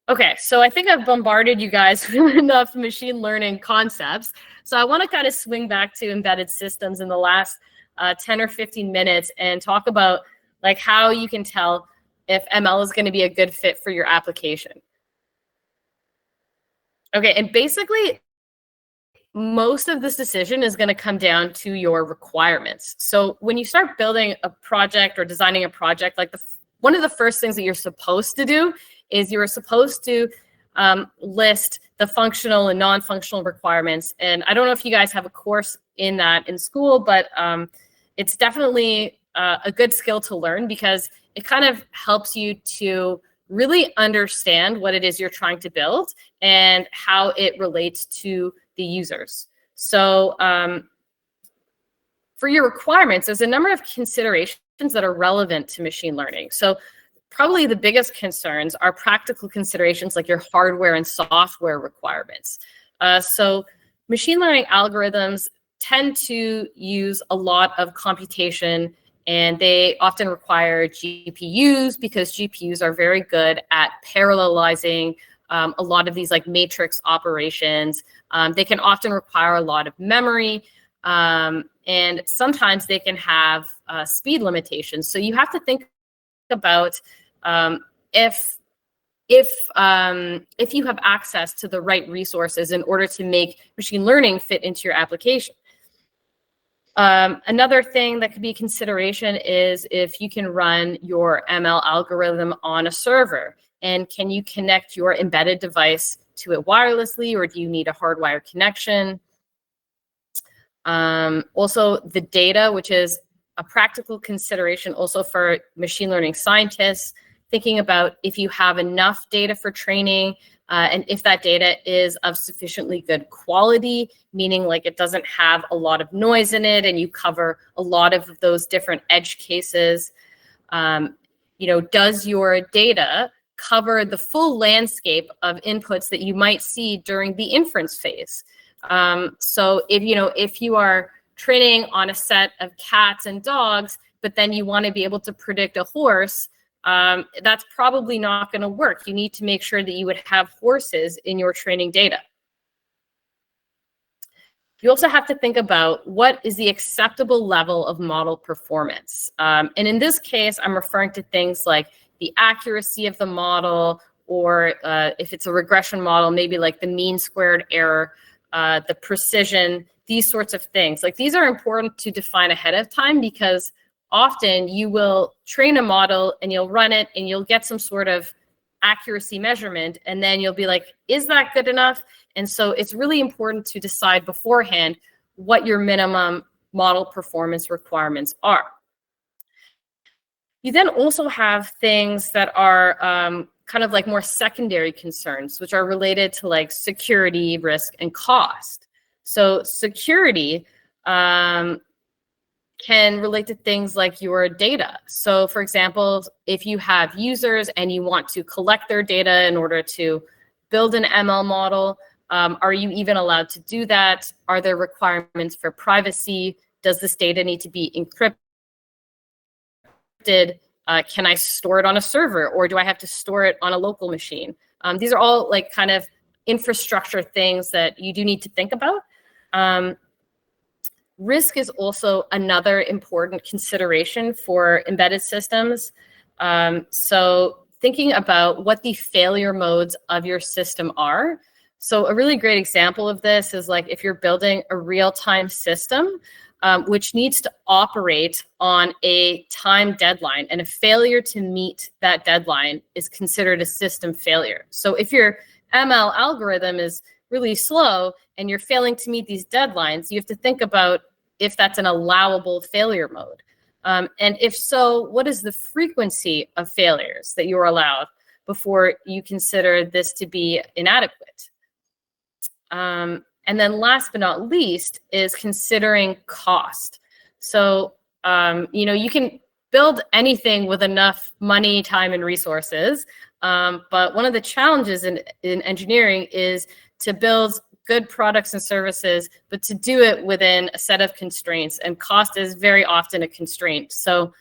Okay, so I think I've bombarded you guys with enough machine learning concepts. So I want to kind of swing back to embedded systems in the last 10 or 15 minutes and talk about like how you can tell if ML is going to be a good fit for your application. Okay, and basically, most of this decision is going to come down to your requirements. So when you start building a project or designing a project, like one of the first things that you're supposed to do is you're supposed to list the functional and non-functional requirements. And I don't know if you guys have a course in that in school, but it's definitely a good skill to learn, because it kind of helps you to really understand what it is you're trying to build and how it relates to the users. So for your requirements, there's a number of considerations that are relevant to machine learning. So probably the biggest concerns are practical considerations like your hardware and software requirements. So machine learning algorithms tend to use a lot of computation, and they often require GPUs because GPUs are very good at parallelizing a lot of these like matrix operations. They can often require a lot of memory, and sometimes they can have speed limitations. So you have to think about if you have access to the right resources in order to make machine learning fit into your application. Another thing that could be a consideration is if you can run your ML algorithm on a server, and can you connect your embedded device to it wirelessly, or do you need a hardwired connection? Also, the data, which is a practical consideration also for machine learning scientists, thinking about if you have enough data for training, and if that data is of sufficiently good quality, meaning like it doesn't have a lot of noise in it and you cover a lot of those different edge cases. Does your data cover the full landscape of inputs that you might see during the inference phase? So if you are training on a set of cats and dogs, but then you want to be able to predict a horse, that's probably not going to work. You need to make sure that you would have horses in your training data. You also have to think about what is the acceptable level of model performance. And in this case, I'm referring to things like the accuracy of the model, or if it's a regression model, maybe like the mean squared error, the precision, these sorts of things. Like, these are important to define ahead of time, because often you will train a model and you'll run it and you'll get some sort of accuracy measurement, and then you'll be like, is that good enough? And so it's really important to decide beforehand what your minimum model performance requirements are. You then also have things that are kind of like more secondary concerns, which are related to like security, risk, and cost. So security can relate to things like your data. So for example, if you have users and you want to collect their data in order to build an ML model, are you even allowed to do that? Are there requirements for privacy? Does this data need to be encrypted? Can I store it on a server, or do I have to store it on a local machine? These are all like kind of infrastructure things that you do need to think about. Risk is also another important consideration for embedded systems. So thinking about what the failure modes of your system are. So a really great example of this is like if you're building a real-time system, which needs to operate on a time deadline, and a failure to meet that deadline is considered a system failure. So if your ML algorithm is really slow and you're failing to meet these deadlines, you have to think about if that's an allowable failure mode. And if so, what is the frequency of failures that you are allowed before you consider this to be inadequate? And then last but not least is considering cost. So, you can build anything with enough money, time, and resources. But one of the challenges in engineering is to build good products and services, but to do it within a set of constraints, and cost is very often a constraint. So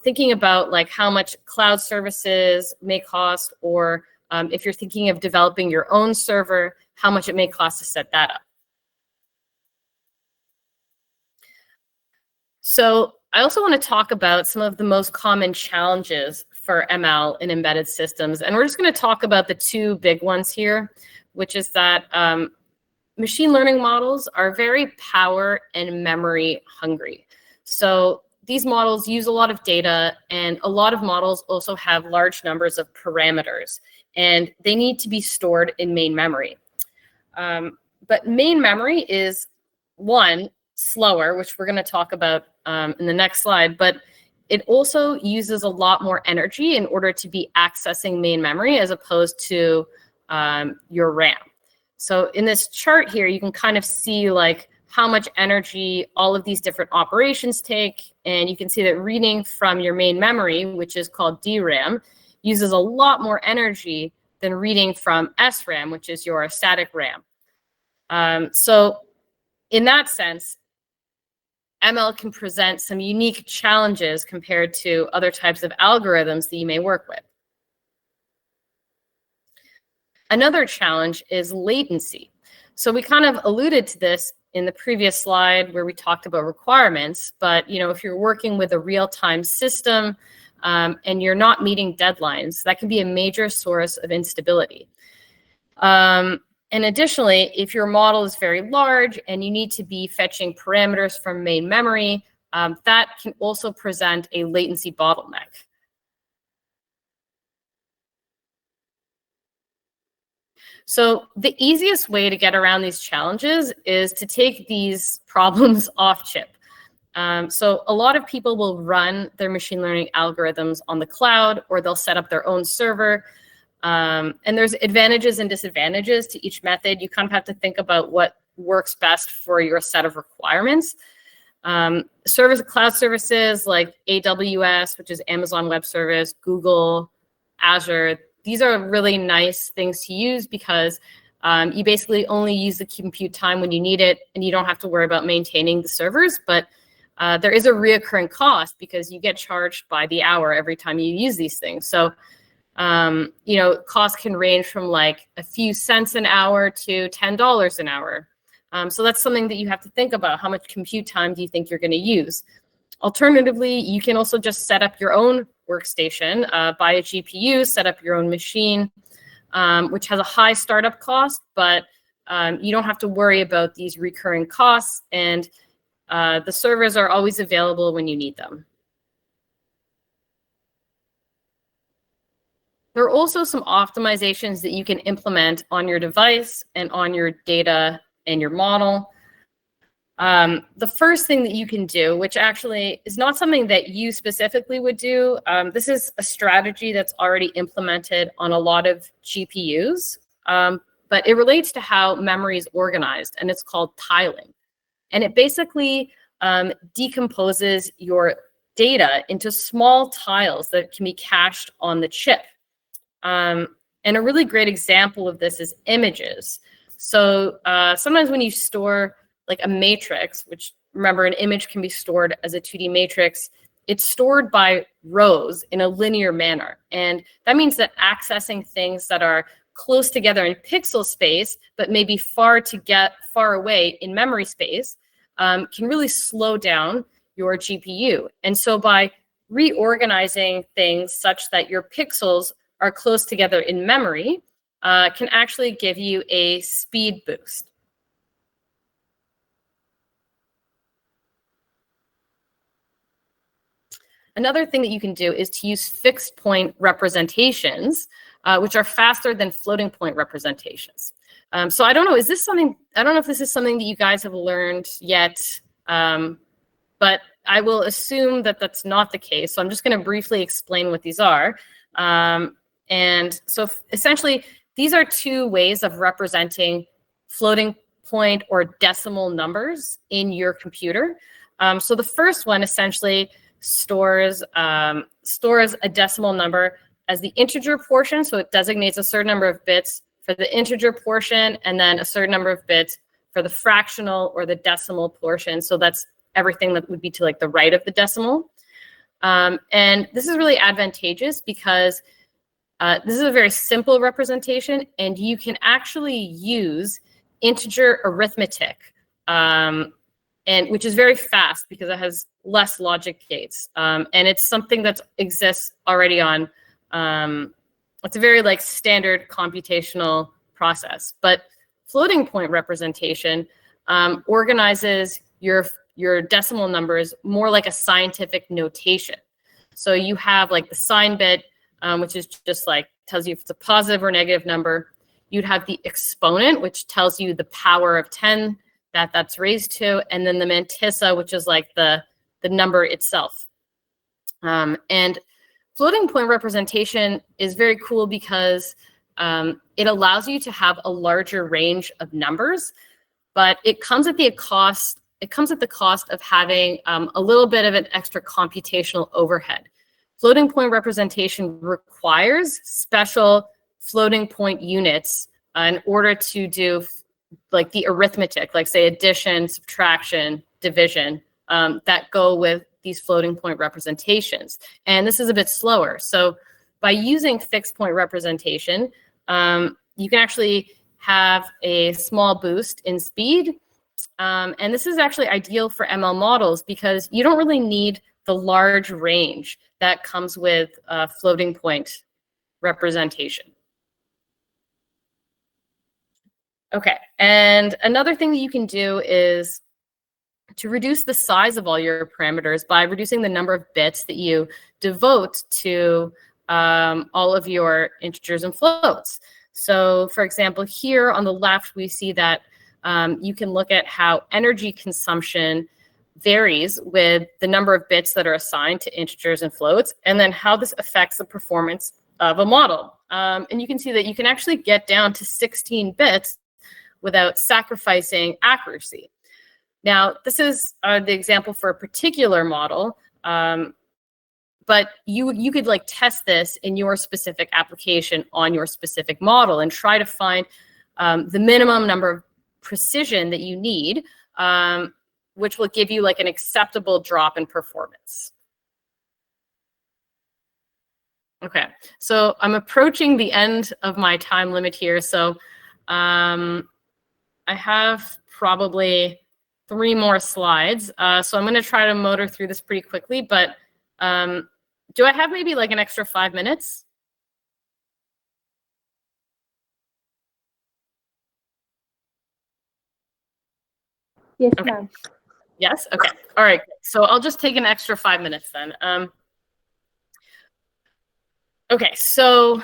thinking about like how much cloud services may cost, or if you're thinking of developing your own server, how much it may cost to set that up. So I also want to talk about some of the most common challenges for ML in embedded systems. And we're just going to talk about the two big ones here, which is that machine learning models are very power and memory hungry. So these models use a lot of data, and a lot of models also have large numbers of parameters, and they need to be stored in main memory. But main memory is, one, slower, which we're going to talk about in the next slide, but it also uses a lot more energy in order to be accessing main memory as opposed to your RAM. So in this chart here, you can kind of see like how much energy all of these different operations take. And you can see that reading from your main memory, which is called DRAM, uses a lot more energy than reading from SRAM, which is your static RAM. So in that sense, ML can present some unique challenges compared to other types of algorithms that you may work with. Another challenge is latency. So we kind of alluded to this in the previous slide where we talked about requirements, but if you're working with a real-time system and you're not meeting deadlines, that can be a major source of instability. And additionally, if your model is very large and you need to be fetching parameters from main memory, that can also present a latency bottleneck. So the easiest way to get around these challenges is to take these problems off chip. So a lot of people will run their machine learning algorithms on the cloud, or they'll set up their own server. And there's advantages and disadvantages to each method. You kind of have to think about what works best for your set of requirements. Cloud services like AWS, which is Amazon Web Service, Google, Azure, these are really nice things to use because you basically only use the compute time when you need it, and you don't have to worry about maintaining the servers. But there is a reoccurring cost because you get charged by the hour every time you use these things. So costs can range from like a few cents an hour to $10 an hour. So that's something that you have to think about. How much compute time do you think you're going to use? Alternatively, you can also just set up your own workstation, buy a GPU, set up your own machine, which has a high startup cost, but you don't have to worry about these recurring costs, and the servers are always available when you need them. There are also some optimizations that you can implement on your device and on your data and your model. The first thing that you can do, which actually is not something that you specifically would do, this is a strategy that's already implemented on a lot of GPUs, but it relates to how memory is organized, and it's called tiling. And it basically decomposes your data into small tiles that can be cached on the chip. And a really great example of this is images. So sometimes when you store like a matrix, which remember an image can be stored as a 2D matrix, it's stored by rows in a linear manner. And that means that accessing things that are close together in pixel space, but maybe far away in memory space, can really slow down your GPU. And so by reorganizing things such that your pixels are close together in memory, can actually give you a speed boost. Another thing that you can do is to use fixed point representations, which are faster than floating point representations. So I don't know, I don't know if this is something that you guys have learned yet, but I will assume that that's not the case. So I'm just going to briefly explain what these are. And so essentially, these are two ways of representing floating point or decimal numbers in your computer. So the first one essentially stores a decimal number as the integer portion. So it designates a certain number of bits for the integer portion, and then a certain number of bits for the fractional or the decimal portion. So that's everything that would be to like the right of the decimal. And this is really advantageous because this is a very simple representation, and you can actually use integer arithmetic, and which is very fast because it has less logic gates. And it's something that exists already on, it's a very like standard computational process. But floating point representation organizes your your decimal numbers more like a scientific notation. So you have like the sign bit, which is just like tells you if it's a positive or negative number. You'd have the exponent, which tells you the power of 10 that that's raised to, and then the mantissa, which is like the number itself. And floating point representation is very cool because it allows you to have a larger range of numbers, but it comes at the cost. It comes at the cost of having a little bit of an extra computational overhead. Floating point representation requires special floating point units in order to do like the arithmetic, like say addition, subtraction, division, that go with these floating point representations. And this is a bit slower. So by using fixed point representation, you can actually have a small boost in speed. And this is actually ideal for ML models because you don't really need the large range that comes with floating point representation. Okay, and another thing that you can do is to reduce the size of all your parameters by reducing the number of bits that you devote to all of your integers and floats. So for example, here on the left, we see that you can look at how energy consumption varies with the number of bits that are assigned to integers and floats, and then how this affects the performance of a model. And you can see that you can actually get down to 16 bits without sacrificing accuracy. Now, this is the example for a particular model, but you could like test this in your specific application on your specific model and try to find the minimum number of precision that you need, which will give you like an acceptable drop in performance. Okay, so I'm approaching the end of my time limit here. So I have probably 3 more slides. So I'm going to try to motor through this pretty quickly, but do I have maybe like an extra 5 minutes? Yes, okay. ma'am. Yes? Okay. All right. So I'll just take an extra 5 minutes then. Okay, so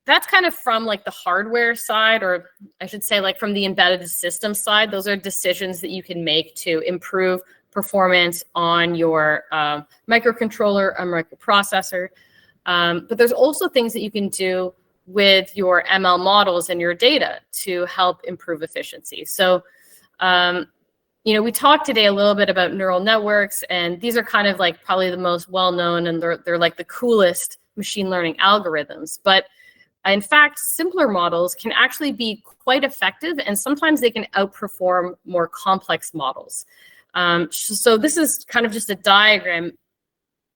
that's kind of from like the hardware side, or I should say like from the embedded system side. Those are decisions that you can make to improve performance on your microcontroller or microprocessor. But there's also things that you can do with your ML models and your data to help improve efficiency. So, you know, we talked today a little bit about neural networks, and these are kind of like probably the most well-known, and they're like the coolest machine learning algorithms. But in fact, simpler models can actually be quite effective, and sometimes they can outperform more complex models. So this is kind of just a diagram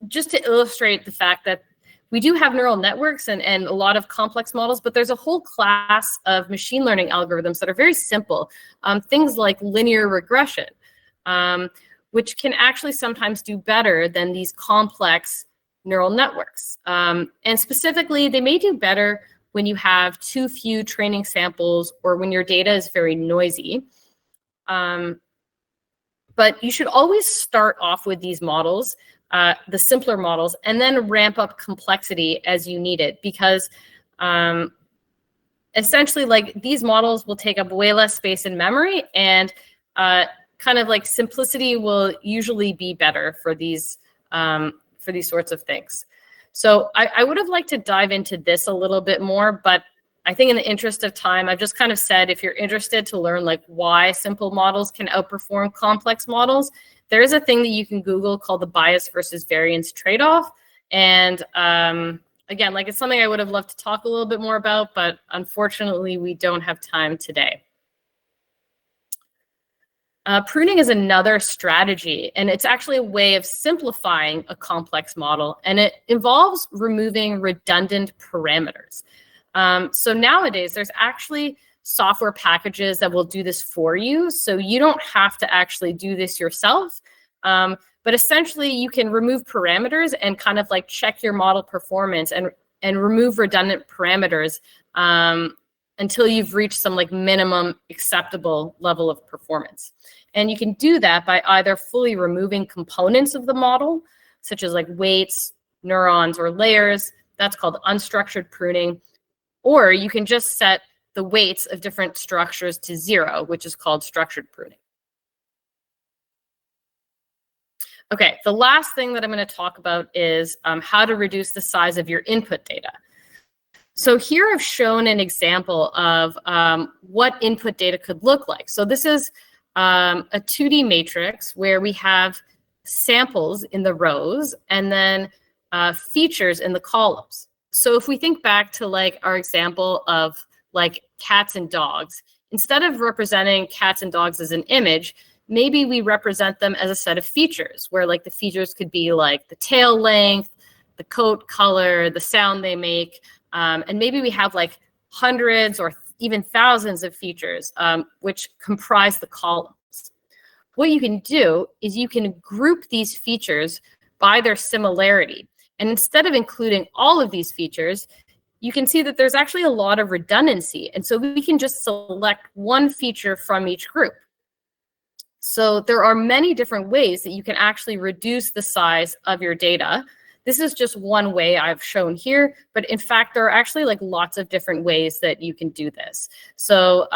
just to illustrate the fact that we do have neural networks and a lot of complex models, but there's a whole class of machine learning algorithms that are very simple. Things like linear regression, which can actually sometimes do better than these complex neural networks. And specifically, they may do better when you have too few training samples or when your data is very noisy. But you should always start off with these models, the simpler models, and then ramp up complexity as you need it, because essentially like these models will take up way less space in memory, and kind of like simplicity will usually be better for these sorts of things. So I would have liked to dive into this a little bit more, but I think in the interest of time, I've just kind of said, if you're interested to learn like why simple models can outperform complex models, there is a thing that you can Google called the bias versus variance trade-off. And again, like it's something I would have loved to talk a little bit more about, but unfortunately we don't have time today. Pruning is another strategy, and it's actually a way of simplifying a complex model, and it involves removing redundant parameters. So nowadays, there's actually software packages that will do this for you, so you don't have to actually do this yourself. But essentially, you can remove parameters and kind of like check your model performance and remove redundant parameters. And until you've reached some like minimum acceptable level of performance. And you can do that by either fully removing components of the model, such as like weights, neurons, or layers. That's called unstructured pruning. Or you can just set the weights of different structures to 0, which is called structured pruning. Okay, the last thing that I'm going to talk about is how to reduce the size of your input data. So here I've shown an example of what input data could look like. So this is a 2D matrix where we have samples in the rows and then features in the columns. So if we think back to like our example of like cats and dogs, instead of representing cats and dogs as an image, maybe we represent them as a set of features where like the features could be like the tail length, the coat color, the sound they make, and maybe we have like hundreds or even thousands of features which comprise the columns. What you can do is you can group these features by their similarity. And instead of including all of these features, you can see that there's actually a lot of redundancy. And so we can just select one feature from each group. So there are many different ways that you can actually reduce the size of your data. This is just one way I've shown here, but in fact, there are actually like lots of different ways that you can do this. So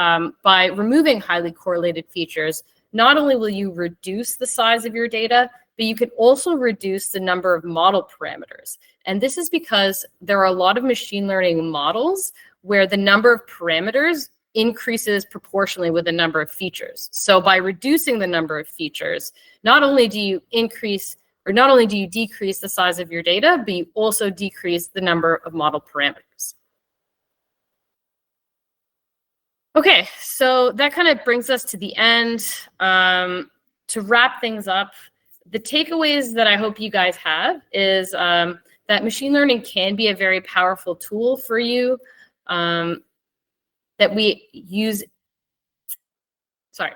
by removing highly correlated features, not only will you reduce the size of your data, but you can also reduce the number of model parameters. And this is because there are a lot of machine learning models where the number of parameters increases proportionally with the number of features. So by reducing the number of features, not only do you decrease the size of your data, but you also decrease the number of model parameters. Okay, so that kind of brings us to the end. To wrap things up, the takeaways that I hope you guys have is that machine learning can be a very powerful tool for you that we use. Sorry.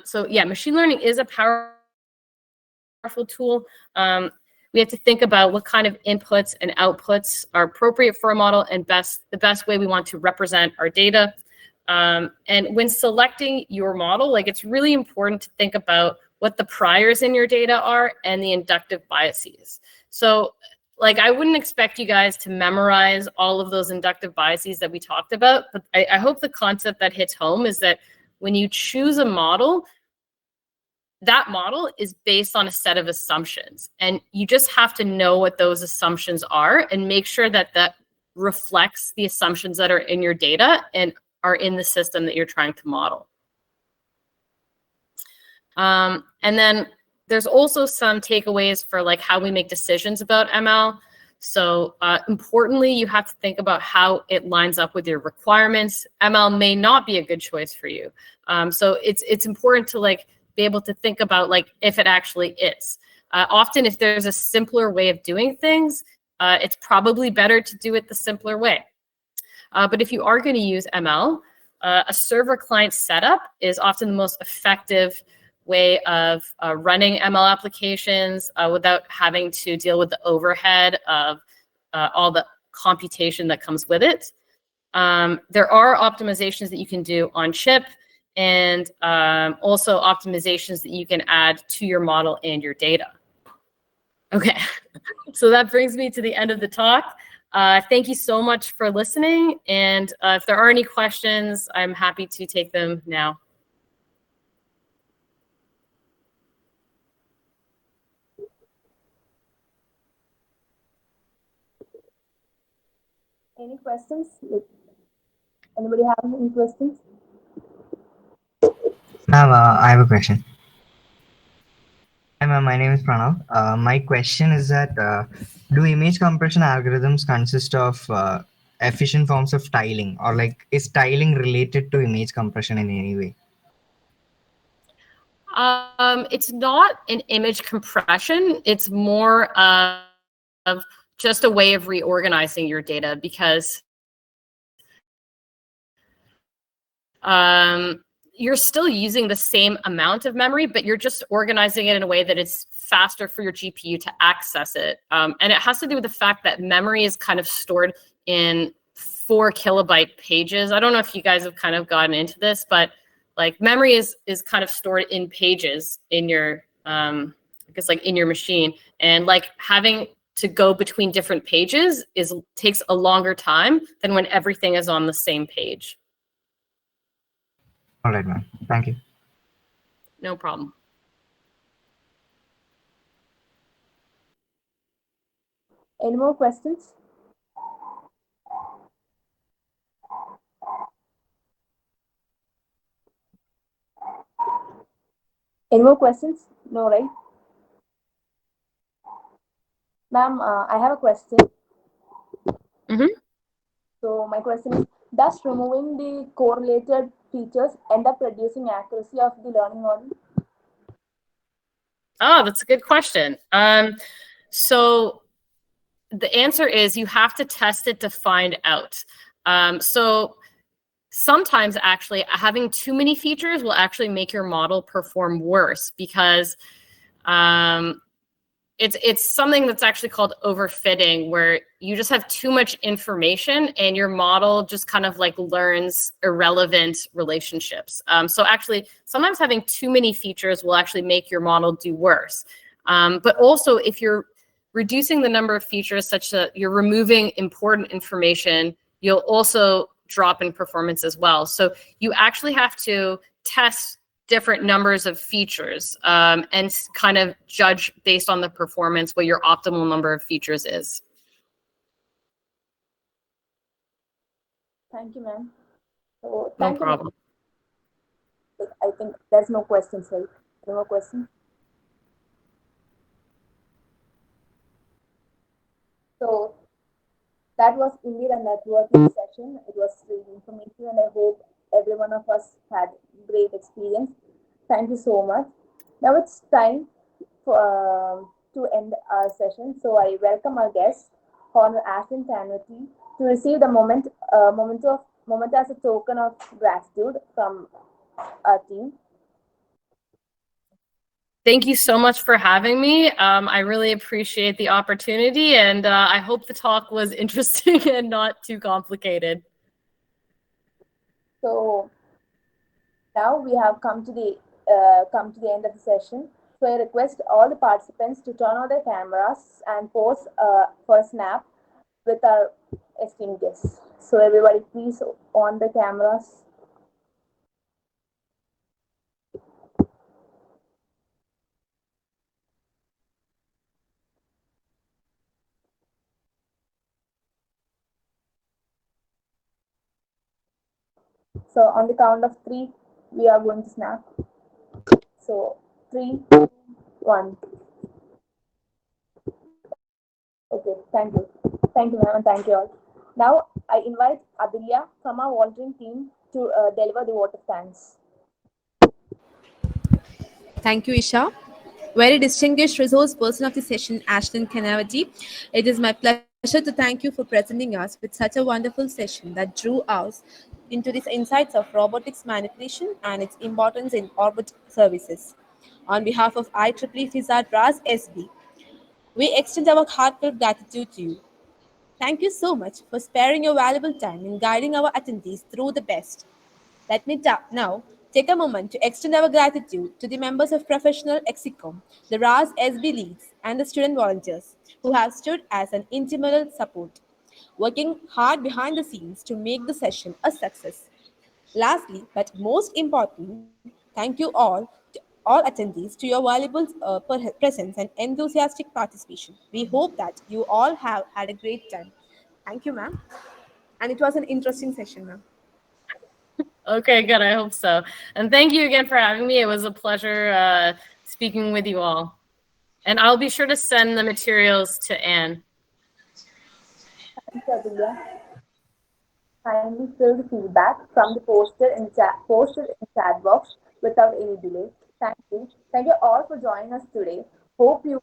So yeah, machine learning is a powerful tool. We have to think about what kind of inputs and outputs are appropriate for a model and the best way we want to represent our data. And when selecting your model, like it's really important to think about what the priors in your data are and the inductive biases. So like I wouldn't expect you guys to memorize all of those inductive biases that we talked about, but I hope the concept that hits home is that when you choose a model, that model is based on a set of assumptions. And you just have to know what those assumptions are and make sure that that reflects the assumptions that are in your data and are in the system that you're trying to model. And then there's also some takeaways for like how we make decisions about ML. So importantly, you have to think about how it lines up with your requirements. ML may not be a good choice for you. So it's important to like be able to think about like if it actually is. Often if there's a simpler way of doing things, it's probably better to do it the simpler way. But if you are going to use ML, a server-client setup is often the most effective way of running ML applications without having to deal with the overhead of all the computation that comes with it. There are optimizations that you can do on chip and also optimizations that you can add to your model and your data. Okay, so that brings me to the end of the talk. Thank you so much for listening. And if there are any questions, I'm happy to take them now. Any questions? Anybody have any questions? Ma'am, I have a question. Hi, ma'am. My name is Pranav. My question is that do image compression algorithms consist of efficient forms of tiling, or like is tiling related to image compression in any way? It's not an image compression. It's more of just a way of reorganizing your data because you're still using the same amount of memory, but you're just organizing it in a way that it's faster for your GPU to access it. And it has to do with the fact that memory is kind of stored in 4 kilobyte pages. I don't know if you guys have kind of gotten into this, but like memory is kind of stored in pages in your I guess like in your machine, and like having to go between different pages takes a longer time than when everything is on the same page. All right, ma'am. Thank you. No problem. Any more questions? Any more questions? No, right? Ma'am, I have a question. Mm-hmm. So my question is, does removing the correlated features end up reducing accuracy of the learning model? Oh, that's a good question. So the answer is you have to test it to find out. So sometimes actually having too many features will actually make your model perform worse, because it's something that's actually called overfitting, where you just have too much information and your model just kind of like learns irrelevant relationships. So actually, sometimes having too many features will actually make your model do worse. But also, if you're reducing the number of features such that you're removing important information, you'll also drop in performance as well. So you actually have to test different numbers of features and kind of judge based on the performance what your optimal number of features is. Thank you, ma'am. So No thank you, ma'am. problem. I think there's no questions, right? No more questions. So that was indeed a networking session. It was really informative, and I hope every one of us had great experience. Thank you so much. Now it's time for, to end our session. So I welcome our guest, Honor Ashton Tanvati, to receive the moment as a token of gratitude from our team. Thank you so much for having me. I really appreciate the opportunity, and I hope the talk was interesting and not too complicated. So now we have come to the end of the session. So I request all the participants to turn on their cameras and pose for a snap with our esteemed guests. So everybody, please on the cameras. So on the count of three, we are going to snap. So 3, 2, 1. Okay, thank you, ma'am, and thank you all. Now I invite Abilya from our volunteering team to deliver the vote of thanks. Thank you, Isha. Very distinguished resource person of the session, Ashton Kanavati. It is my pleasure to thank you for presenting us with such a wonderful session that drew us into these insights of robotics manipulation and its importance in orbit services. On behalf of IEEE FISAT RAS SB, we extend our heartfelt gratitude to you. Thank you so much for sparing your valuable time in guiding our attendees through the best. Let me now take a moment to extend our gratitude to the members of Professional Execom, the RAS SB leads, and the student volunteers who have stood as an integral support, working hard behind the scenes to make the session a success. Lastly, but most important, thank you all attendees, to your valuable presence and enthusiastic participation. We hope that you all have had a great time. Thank you, ma'am. And it was an interesting session, ma'am. Okay, good. I hope so. And thank you again for having me. It was a pleasure speaking with you all. And I'll be sure to send the materials to Anne. Thanks, Abilya. Kindly fill the feedback from the posted in chat box without any delay. Thank you. Thank you all for joining us today. Hope to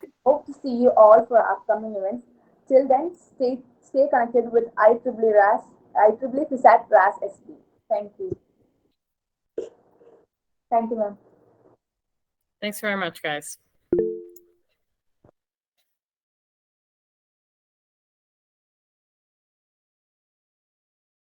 see you all for upcoming events. Till then, stay connected with IEEE FISAT RAS SB. Thank you. Thank you, ma'am. Thanks very much, guys.